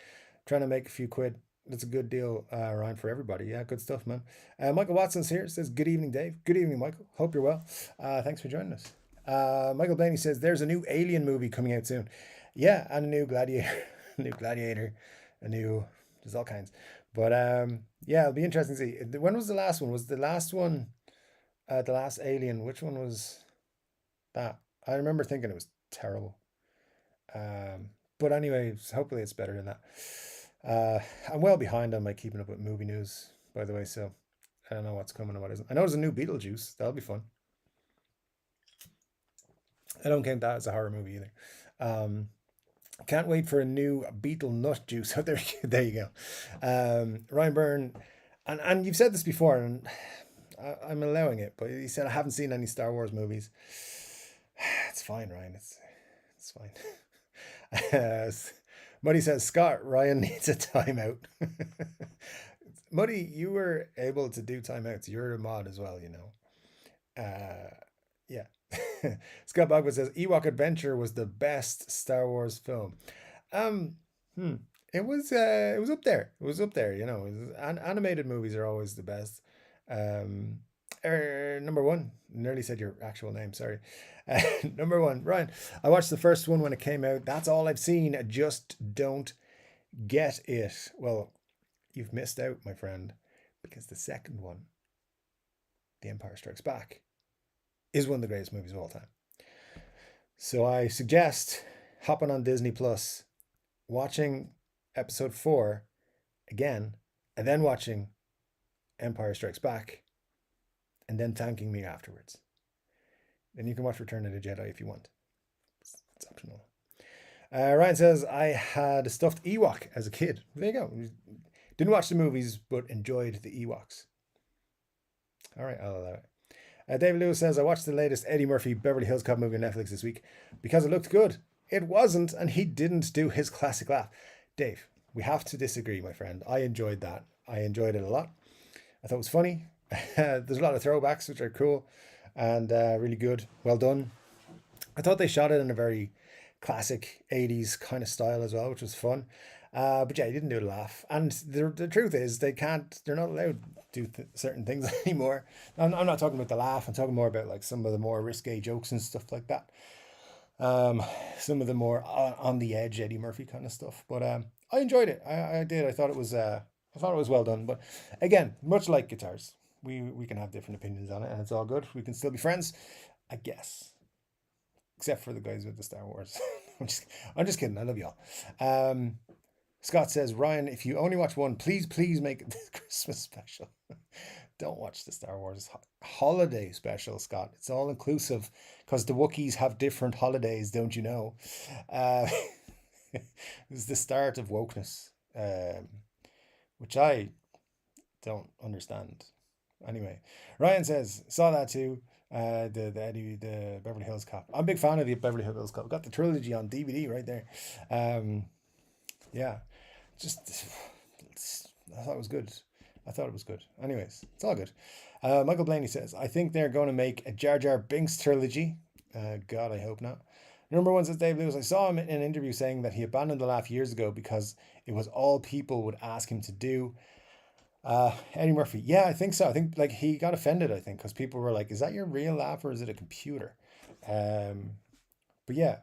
trying to make a few quid. That's a good deal, Ryan, for everybody. Yeah, good stuff, man. Michael Watson's here. Says, good evening, Dave. Good evening, Michael. Hope you're well. Thanks for joining us. Michael Blaney says, there's a new Alien movie coming out soon. Yeah, and a new Gladiator. A new Gladiator. A new, there's all kinds. But yeah, it'll be interesting to see. When was the last one? Was the last one the last Alien? Which one was that? I remember thinking it was terrible. But anyway, hopefully it's better than that. I'm well behind on my keeping up with movie news, by the way, so I don't know what's coming and what isn't. I know there's a new Beetlejuice. That'll be fun. I don't count that as a horror movie either. Can't wait for a new beetle nut juice. Oh, there you go. Ryan Byrne, and you've said this before, and I'm allowing it, but he said I haven't seen any Star Wars movies. It's fine, Ryan. It's fine. Muddy says Scott Ryan needs a timeout. Muddy, you were able to do timeouts. You're a mod as well, you know. Yeah. Scott Bagwood says Ewok Adventure was the best Star Wars film. Um, hmm. It was up there. It was up there. Animated movies are always the best. Um, Number one. Nearly said your actual name. Sorry. Number one, Ryan. I watched the first one when it came out. That's all I've seen. I just don't get it. Well, you've missed out, my friend, because the second one, The Empire Strikes Back, is one of the greatest movies of all time. So I suggest hopping on Disney Plus, watching episode 4, again, and then watching Empire Strikes Back, and then thanking me afterwards. Then you can watch Return of the Jedi if you want. It's optional. Ryan says, I had a stuffed Ewok as a kid. There you go. Didn't watch the movies, but enjoyed the Ewoks. All right, I'll allow it. David Lewis says, I watched the latest Eddie Murphy Beverly Hills Cop movie on Netflix this week because it looked good. It wasn't, and he didn't do his classic laugh. Dave, we have to disagree, my friend. I enjoyed that. I enjoyed it a lot. I thought it was funny. There's a lot of throwbacks, which are cool and really good. Well done. I thought they shot it in a very classic 80s kind of style as well, which was fun. But yeah, he didn't do the laugh. And the truth is, they're not allowed to do certain things anymore. I'm not talking about the laugh. I'm talking more about like some of the more risque jokes and stuff like that. Some of the more on the edge Eddie Murphy kind of stuff. But I enjoyed it. I did. I thought it was well done. But again, much like guitars, we can have different opinions on it, and it's all good. We can still be friends, I guess, except for the guys with the Star Wars. I'm just kidding. I love y'all. Scott says, Ryan, if you only watch one, please make it the Christmas special. Don't watch the Star Wars holiday special, Scott. It's all inclusive because the Wookiees have different holidays, don't you know? Uh, it's the start of wokeness, which I don't understand. Anyway, Ryan says, saw that too. The Beverly Hills Cop. I'm a big fan of the Beverly Hills Cop. Got the trilogy on DVD right there. Um, yeah, just I thought it was good. I thought it was good. Anyways, it's all good. Michael Blaney says, I think they're going to make a Jar Jar Binks trilogy. God, I hope not. Number one says Dave Lewis. I saw him in an interview saying that he abandoned the laugh years ago because it was all people would ask him to do. Eddie Murphy. Yeah, I think so. I think like he got offended, I think, because people were like, is that your real laugh or is it a computer? Um, but yeah,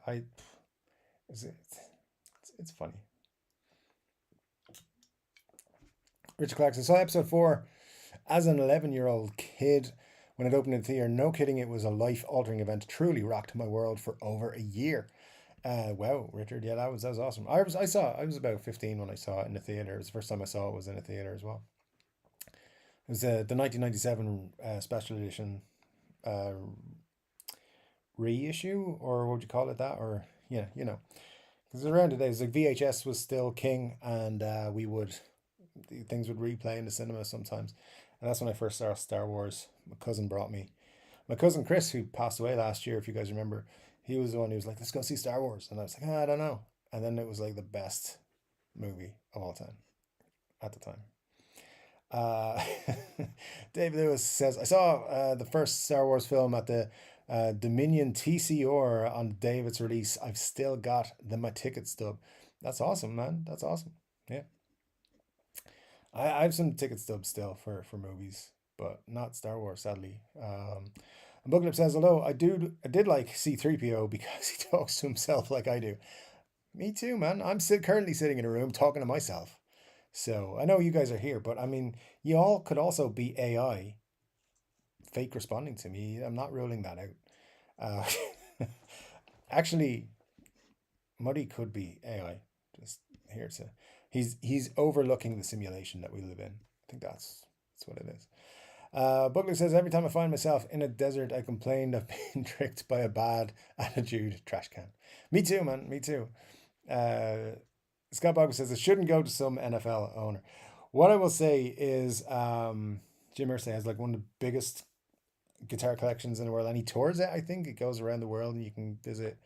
it's funny. Richard Clarkson saw episode 4 as an 11-year-old kid when it opened in the theater. No kidding, it was a life-altering event. Truly rocked my world for over a year. Wow, Richard, yeah, that was awesome. I was about 15 when I saw it in the theater. It was the first time I saw it was in a theater as well. It was the 1997 special edition uh, reissue, or what would you call it that? Or yeah, because around the days like VHS was still king, and things would replay in the cinema sometimes, and that's when I first saw Star Wars. My cousin brought me. My cousin Chris, who passed away last year, if you guys remember, he was the one who was like, "Let's go see Star Wars," and I was like, I don't know, and then it was like the best movie of all time at the time. Uh, Dave Lewis says, I saw the first Star Wars film at the Dominion TCR on the day of its release. I've still got my ticket stub. That's awesome, man. That's awesome. Yeah. I have some ticket stubs still for movies, but not Star Wars, sadly. And Booklip says, although I did like C3PO because he talks to himself like I do. Me too, man. Currently sitting in a room talking to myself. So I know you guys are here, but I mean, you all could also be AI fake responding to me. I'm not ruling that out. Actually, Muddy could be AI. Just here to, he's overlooking the simulation that we live in. I think that's what it is. Buckley says every time I find myself in a desert, I complain of being tricked by a bad attitude trash can. Me too, man. Me too. Uh, Scott Boggs says it shouldn't go to some NFL owner. What I will say is Jim Irsay has like one of the biggest guitar collections in the world, and he tours it. I think it goes around the world, and you can visit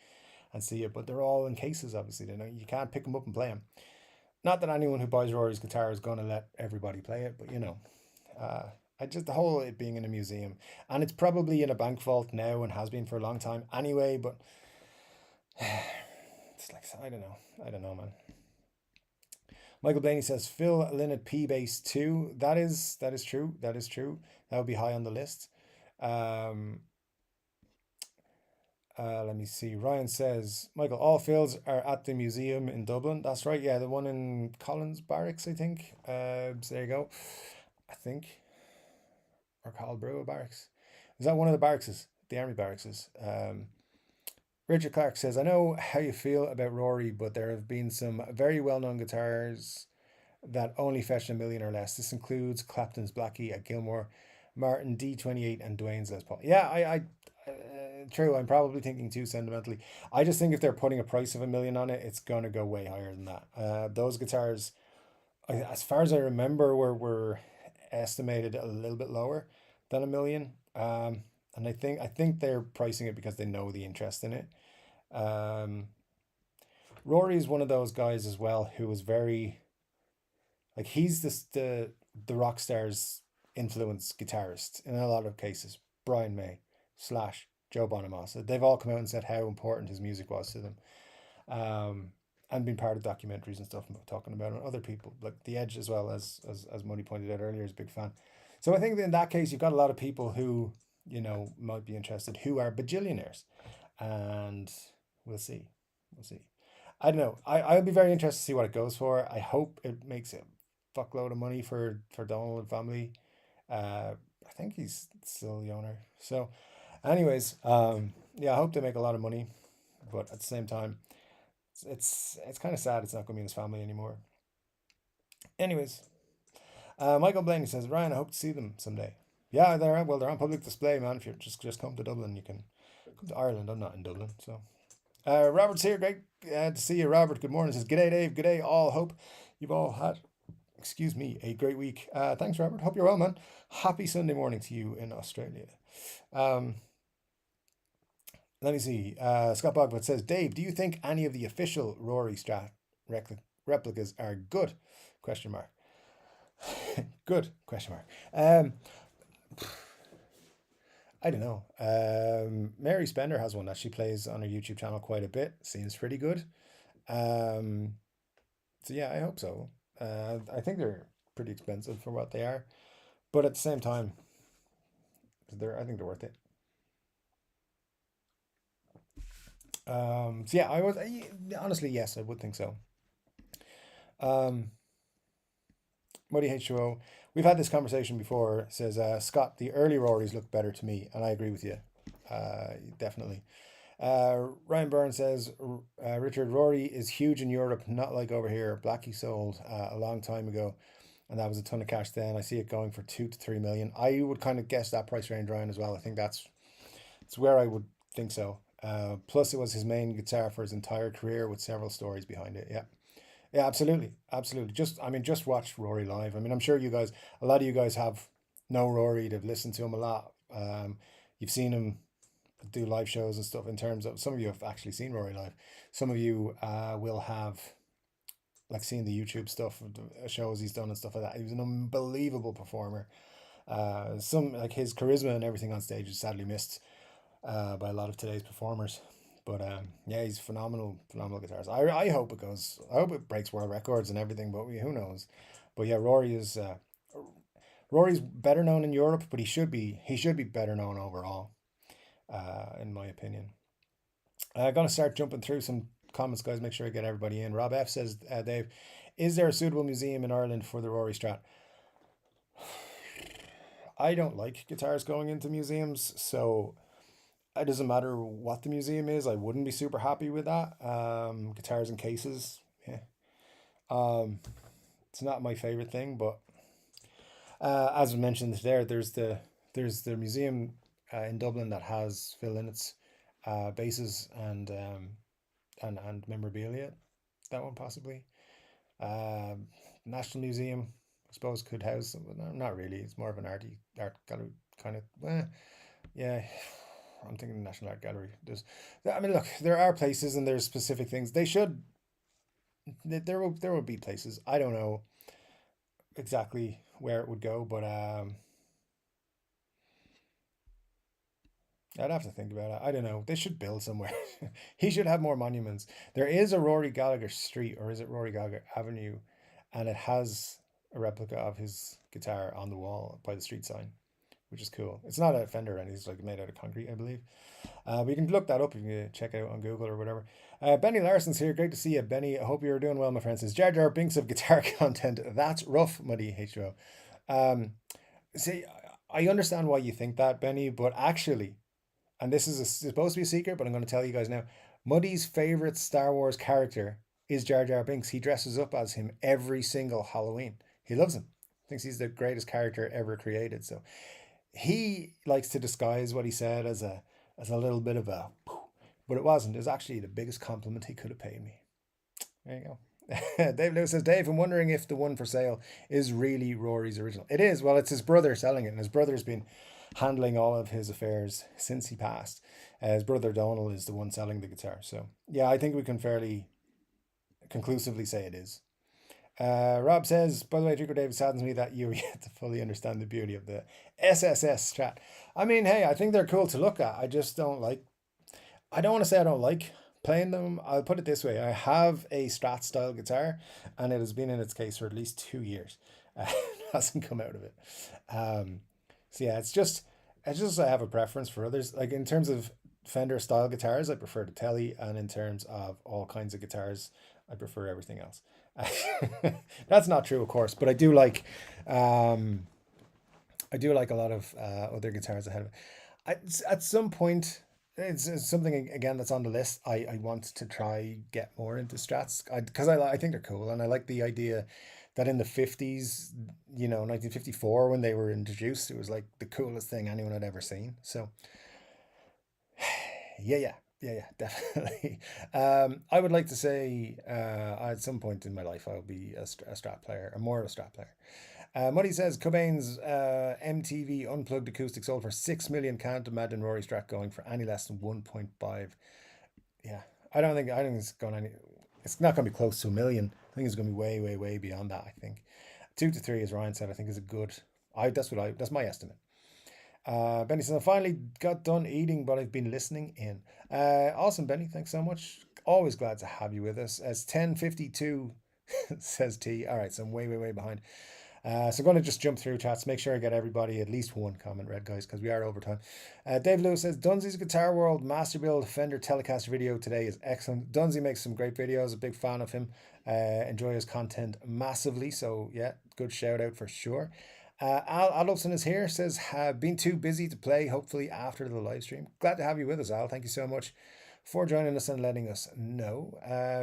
and see it. But they're all in cases, obviously. You can't pick them up and play them. Not that anyone who buys Rory's guitar is going to let everybody play it, but uh, I just the whole it being in a museum, and it's probably in a bank vault now and has been for a long time anyway. But it's like I don't know, man. Michael Blaney says Phil Lynott P bass too. That is true. That is true. That would be high on the list. Um, let me see. Ryan says Michael, all Phils are at the museum in Dublin. That's right. Yeah, the one in Collins Barracks, I think. So there you go. I think, or Carlbrook Barracks. Is that one of the barracks? The army barracks. Richard Clark says, I know how you feel about Rory, but there have been some very well known guitars that only fetched a million or less. This includes Clapton's Blackie at Gilmore, Martin D28, and Dwayne's Les Paul. Yeah, true. I'm probably thinking too sentimentally. I just think if they're putting a price of a million on it, it's gonna go way higher than that. Those guitars, as far as I remember, were estimated a little bit lower than a million. And I think they're pricing it because they know the interest in it. Um, Rory is one of those guys as well who is very like he's the rock stars influence guitarist in a lot of cases. Brian May, Slash, Joe Bonamassa. They've all come out and said how important his music was to them. Um, and been part of documentaries and stuff talking about it. And other people like The Edge as well as Money pointed out earlier is a big fan. So I think that in that case you've got a lot of people who might be interested who are bajillionaires, and we'll see, we'll see. I don't know. I'll be very interested to see what it goes for. I hope it makes a fuckload of money for Donald and family. I think he's still the owner. So, anyways, yeah, I hope they make a lot of money, but at the same time, it's kind of sad it's not going to be in his family anymore. Anyways, Michael Blaney says, Ryan, I hope to see them someday. Yeah, they're on public display, man. If you just come to Dublin, you can come to Ireland. I'm not in Dublin, so. Robert's here. Great to see you, Robert. Good morning. Says, G'day, Dave. G'day, all. Hope you've all had, excuse me, a great week. Thanks, Robert. Hope you're well, man. Happy Sunday morning to you in Australia. Um, Let me see. Scott Bogwood says, Dave, do you think any of the official Rory Strat replicas are good? Question mark. Good? Question mark. I don't know. Mary Spender has one that she plays on her YouTube channel quite a bit. Seems pretty good. Um, so yeah, I hope so. I think they're pretty expensive for what they are, but at the same time, I think they're worth it. So yeah, honestly, yes, I would think so. Um, Muddy H2O. We've had this conversation before. Says Scott, the early Rorys look better to me, and I agree with you. Definitely. Ryan Byrne says Richard Rory is huge in Europe, not like over here. Blackie sold a long time ago, and that was a ton of cash then. I see it going for 2 to 3 million. I would kind of guess that price range, Ryan, as well. I think it's where I would think so. Plus, it was his main guitar for his entire career, with several stories behind it. Yeah. Yeah, absolutely, absolutely. Just watch Rory live. I mean, I'm sure a lot of you guys have know Rory. They've listened to him a lot. You've seen him do live shows and stuff. In terms of some of you have actually seen Rory live. Some of you will have like seen the YouTube stuff, the shows he's done and stuff like that. He was an unbelievable performer. Some like his charisma and everything on stage is sadly missed by a lot of today's performers. But yeah, he's phenomenal, phenomenal guitarist. I hope it goes. I hope it breaks world records and everything. But who knows? But yeah, Rory's better known in Europe, but he should be better known overall, in my opinion. I'm gonna start jumping through some comments, guys. Make sure I get everybody in. Rob F says, Dave, is there a suitable museum in Ireland for the Rory Strat? I don't like guitars going into museums, so it doesn't matter what the museum is. I wouldn't be super happy with that. Guitars and cases, yeah. Um, it's not my favorite thing, but as I mentioned there, there's the museum in Dublin that has Phil Lynnett's basses and memorabilia. That one possibly. Um, National Museum, I suppose, could house. No, not really. It's more of an art gallery kind of. Yeah, I'm thinking National Art Gallery. I mean, look, there are places and there's specific things. They should. There will be places. I don't know exactly where it would go, but I'd have to think about it. I don't know. They should build somewhere. He should have more monuments. There is a Rory Gallagher Street, or is it Rory Gallagher Avenue, and it has a replica of his guitar on the wall by the street sign, which is cool. It's not a Fender, and it's like made out of concrete, I believe. But you can look that up if you check it out on Google or whatever. Benny Larson's here. Great to see you, Benny. I hope you're doing well, my friend. Says Jar Jar Binks of guitar content. That's rough, Muddy H2O. Um, See, I understand why you think that, Benny, but actually, and this is supposed to be a secret, but I'm going to tell you guys now. Muddy's favorite Star Wars character is Jar Jar Binks. He dresses up as him every single Halloween. He loves him. Thinks he's the greatest character ever created. So he likes to disguise what he said as a little bit of a, but it wasn't. It was actually the biggest compliment he could have paid me. There you go. Dave Lewis says, Dave, I'm wondering if the one for sale is really Rory's original. It is. Well, it's his brother selling it, and his brother's been handling all of his affairs since he passed. His brother Donal is the one selling the guitar. So, yeah, I think we can fairly conclusively say it is. Rob says, by the way, Chord Dave, saddens me that you yet to fully understand the beauty of the SSS Strat. I mean, hey, I think they're cool to look at. I just don't like, I don't want to say I don't like playing them. I'll put it this way: I have a Strat style guitar, and it has been in its case for at least 2 years. It hasn't come out of it. Um, so yeah, it's just I have a preference for others. Like in terms of Fender style guitars, I prefer the Telly, and in terms of all kinds of guitars, I prefer everything else. That's not true, of course, but um, I do like a lot of other guitars ahead of it. At some point, it's something again that's on the list. I want to try get more into Strats because I think they're cool, and I like the idea that in the 50s, 1954 when they were introduced, it was like the coolest thing anyone had ever seen. So yeah, definitely. I would like to say at some point in my life I'll be a Strat player, or more of a Strat player. Muddy says Cobain's MTV Unplugged acoustic sold for 6 million. Can't imagine Rory Strat going for any less than 1.5. Yeah, I don't think it's going any. It's not going to be close to a million. I think it's going to be way beyond that. I think 2 to 3, as Ryan said, I think is a good. That's my estimate. Benny says, I finally got done eating, but I've been listening in. Awesome, Benny. Thanks so much. Always glad to have you with us. As 10:52 says T. All right, so I'm way behind. So I'm going to just jump through chats, make sure I get everybody at least one comment read, guys, because we are over time. Dave Lewis says, Dunzy's Guitar World Master Build Fender Telecaster video today is excellent. Dunzy makes some great videos, a big fan of him. Enjoy his content massively. So, yeah, good shout out for sure. Al Adolfson is here, says, have been too busy to play, hopefully after the live stream. Glad to have you with us, Al. Thank you so much for joining us and letting us know.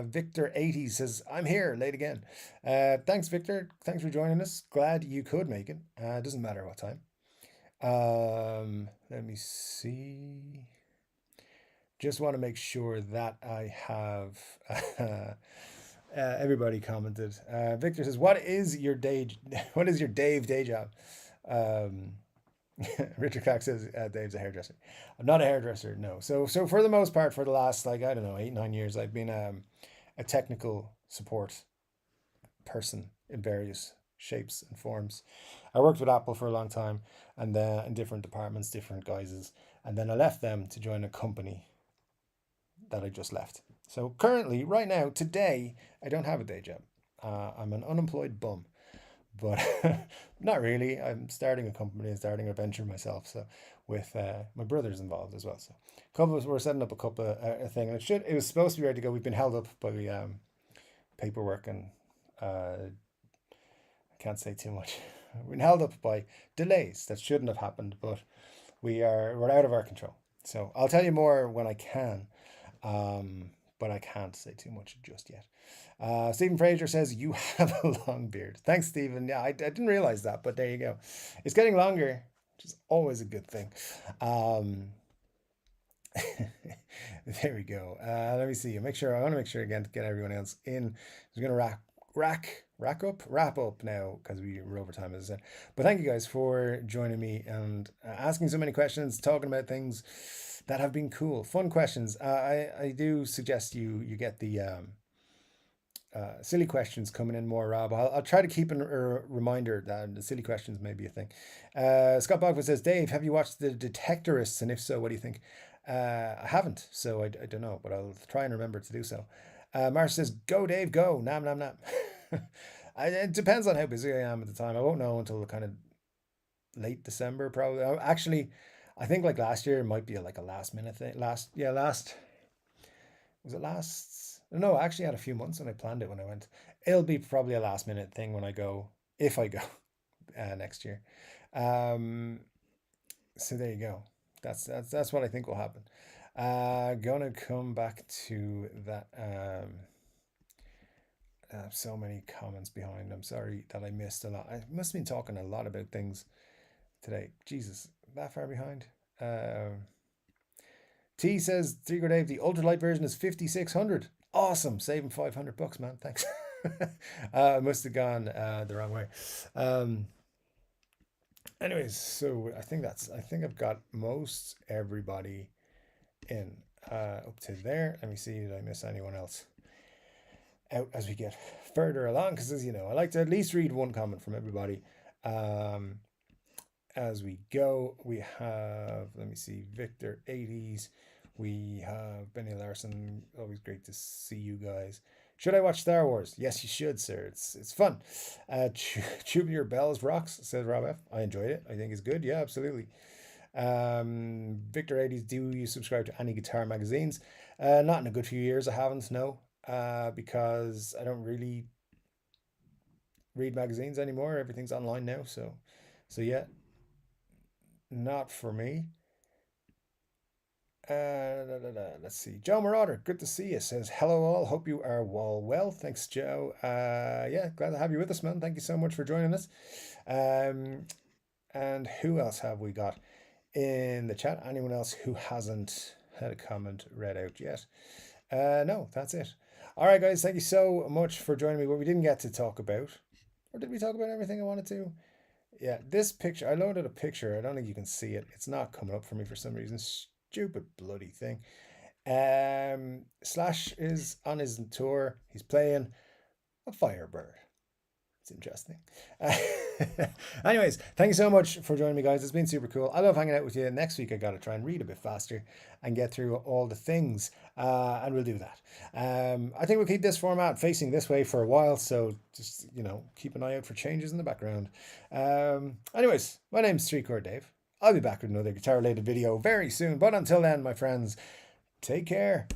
Victor 80 says, I'm here, late again. Thanks, Victor. Thanks for joining us. Glad you could make it. Doesn't matter what time. Let me see. Just want to make sure that I have everybody commented. Victor says, "What is your day? What is your Dave day job?" Um, Richard Clark says Dave's a hairdresser. I'm not a hairdresser, no. So for the most part, for the last like I don't know 8 9 years, I've been a technical support person in various shapes and forms. I worked with Apple for a long time, and then in different departments, different guises, and then I left them to join a company that I just left. So currently, right now, today, I don't have a day job. I'm an unemployed bum, but not really. I'm starting a company and starting a venture myself. So with my brother's involved as well. So a couple of us were setting up a couple of a thing, and it was supposed to be ready to go. We've been held up by paperwork and I can't say too much. We've been held up by delays that shouldn't have happened, but we're out of our control. So I'll tell you more when I can. But I can't say too much just yet. Stephen Fraser says, you have a long beard. Thanks, Stephen. Yeah, I didn't realize that, but there you go. It's getting longer, which is always a good thing. Um, there we go. Let me see. I want to make sure again to get everyone else in. I'm going to wrap up now because we're over time, as I said. But thank you guys for joining me and asking so many questions, talking about things that have been cool, fun questions. I do suggest you get the silly questions coming in more, Rob. I'll try to keep a reminder that the silly questions may be a thing. Scott Bogford says, Dave, have you watched The Detectorists? And if so, what do you think? I haven't, so I don't know, but I'll try and remember to do so. Marsh says, go, Dave, go. Nam, nam, nam. It depends on how busy I am at the time. I won't know until kind of late December, probably. Actually, I think like last year it might be like a last minute thing. Was it last? No, I actually had a few months when I planned it when I went. It'll be probably a last minute thing when I go, if I go next year. Um, so there you go. That's what I think will happen. Gonna come back to that. So many comments behind. I'm sorry that I missed a lot. I must have been talking a lot about things today. Jesus, that far behind. T says, Chord Dave, the ultralight version is 5,600. Awesome. Saving $500, man. Thanks. I must have gone the wrong way. Um, anyways, so I think I've got most everybody in up to there. Let me see, did I miss anyone else out as we get further along? Because as you know, I like to at least read one comment from everybody. As we go, we have, let me see, Victor 80s. We have Benny Larson. Always great to see you guys. Should I watch Star Wars? Yes, you should, sir. It's fun. Tubular Bells rocks, says Rob F. I enjoyed it. I think it's good. Yeah, absolutely. Victor 80s, do you subscribe to any guitar magazines? Not in a good few years. I haven't, no. Because I don't really read magazines anymore. Everything's online now. So yeah, not for me. Let's see. Joe Marauder, good to see you. Says hello all. Hope you are all well. Thanks, Joe. Yeah, glad to have you with us, man. Thank you so much for joining us. And who else have we got in the chat? Anyone else who hasn't had a comment read out yet? No, that's it. All right, guys. Thank you so much for joining me. What we didn't get to talk about, or did we talk about everything I wanted to? Yeah, this picture. I loaded a picture. I don't think you can see it. It's not coming up for me for some reason. Stupid bloody thing. Slash is on his tour. He's playing a Firebird. It's interesting. Anyways, thank you so much for joining me, guys. It's been super cool. I love hanging out with you. Next week, I got to try and read a bit faster and get through all the things, and we'll do that. I think we'll keep this format facing this way for a while, so just, keep an eye out for changes in the background. Anyways, my name's Chord Dave. I'll be back with another guitar-related video very soon, but until then, my friends, take care.